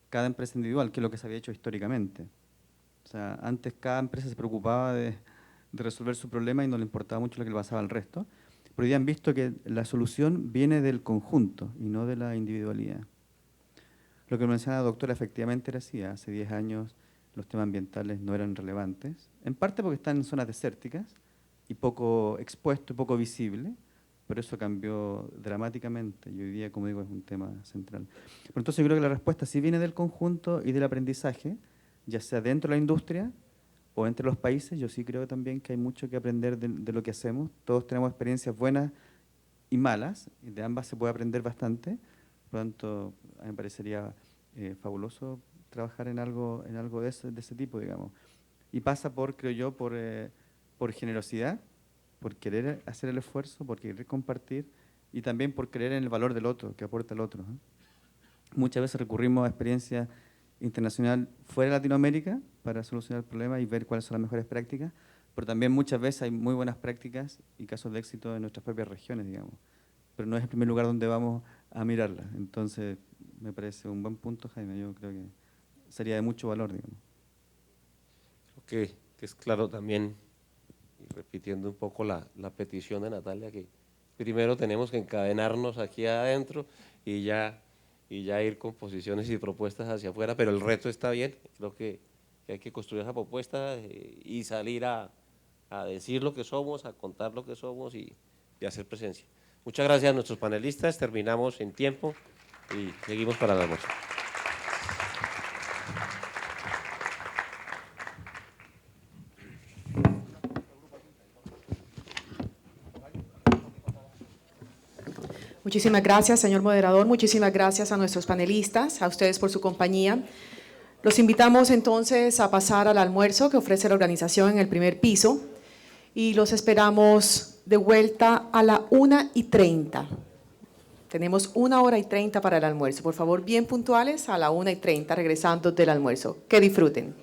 cada empresa individual, que es lo que se había hecho históricamente. O sea, antes cada empresa se preocupaba de resolver su problema y no le importaba mucho lo que le pasaba al resto, pero ya han visto que la solución viene del conjunto y no de la individualidad. Lo que menciona la doctora efectivamente era así. Hace 10 años los temas ambientales no eran relevantes, en parte porque están en zonas desérticas y poco expuesto y poco visible, pero eso cambió dramáticamente y hoy día, como digo, es un tema central. Pero entonces yo creo que la respuesta sí viene del conjunto y del aprendizaje, ya sea dentro de la industria o entre los países. Yo sí creo también que hay mucho que aprender de lo que hacemos. Todos tenemos experiencias buenas y malas, y de ambas se puede aprender bastante. Por lo tanto, a mí me parecería fabuloso trabajar en algo de ese tipo, digamos. Y pasa por, creo yo, por generosidad, por querer hacer el esfuerzo, por querer compartir y también por creer en el valor del otro, que aporta el otro, ¿eh? Muchas veces recurrimos a experiencias internacionales fuera de Latinoamérica para solucionar el problema y ver cuáles son las mejores prácticas, pero también muchas veces hay muy buenas prácticas y casos de éxito en nuestras propias regiones, digamos. Pero no es el primer lugar donde vamos a mirarlas. Entonces, me parece un buen punto, Jaime. Yo creo que sería de mucho valor, digamos. Creo que es claro también, y repitiendo un poco la petición de Natalia, que primero tenemos que encadenarnos aquí adentro y ya ir con posiciones y propuestas hacia afuera, pero el reto está bien. Creo que hay que construir esa propuesta y salir a decir lo que somos, a contar lo que somos y hacer presencia. Muchas gracias a nuestros panelistas, terminamos en tiempo y seguimos para el almuerzo. Muchísimas gracias, señor moderador. Muchísimas gracias a nuestros panelistas, a ustedes por su compañía. Los invitamos entonces a pasar al almuerzo que ofrece la organización en el primer piso y los esperamos de vuelta a la 1:30. Tenemos 1:30 para el almuerzo. Por favor, bien puntuales a la 1:30, regresando del almuerzo. Que disfruten.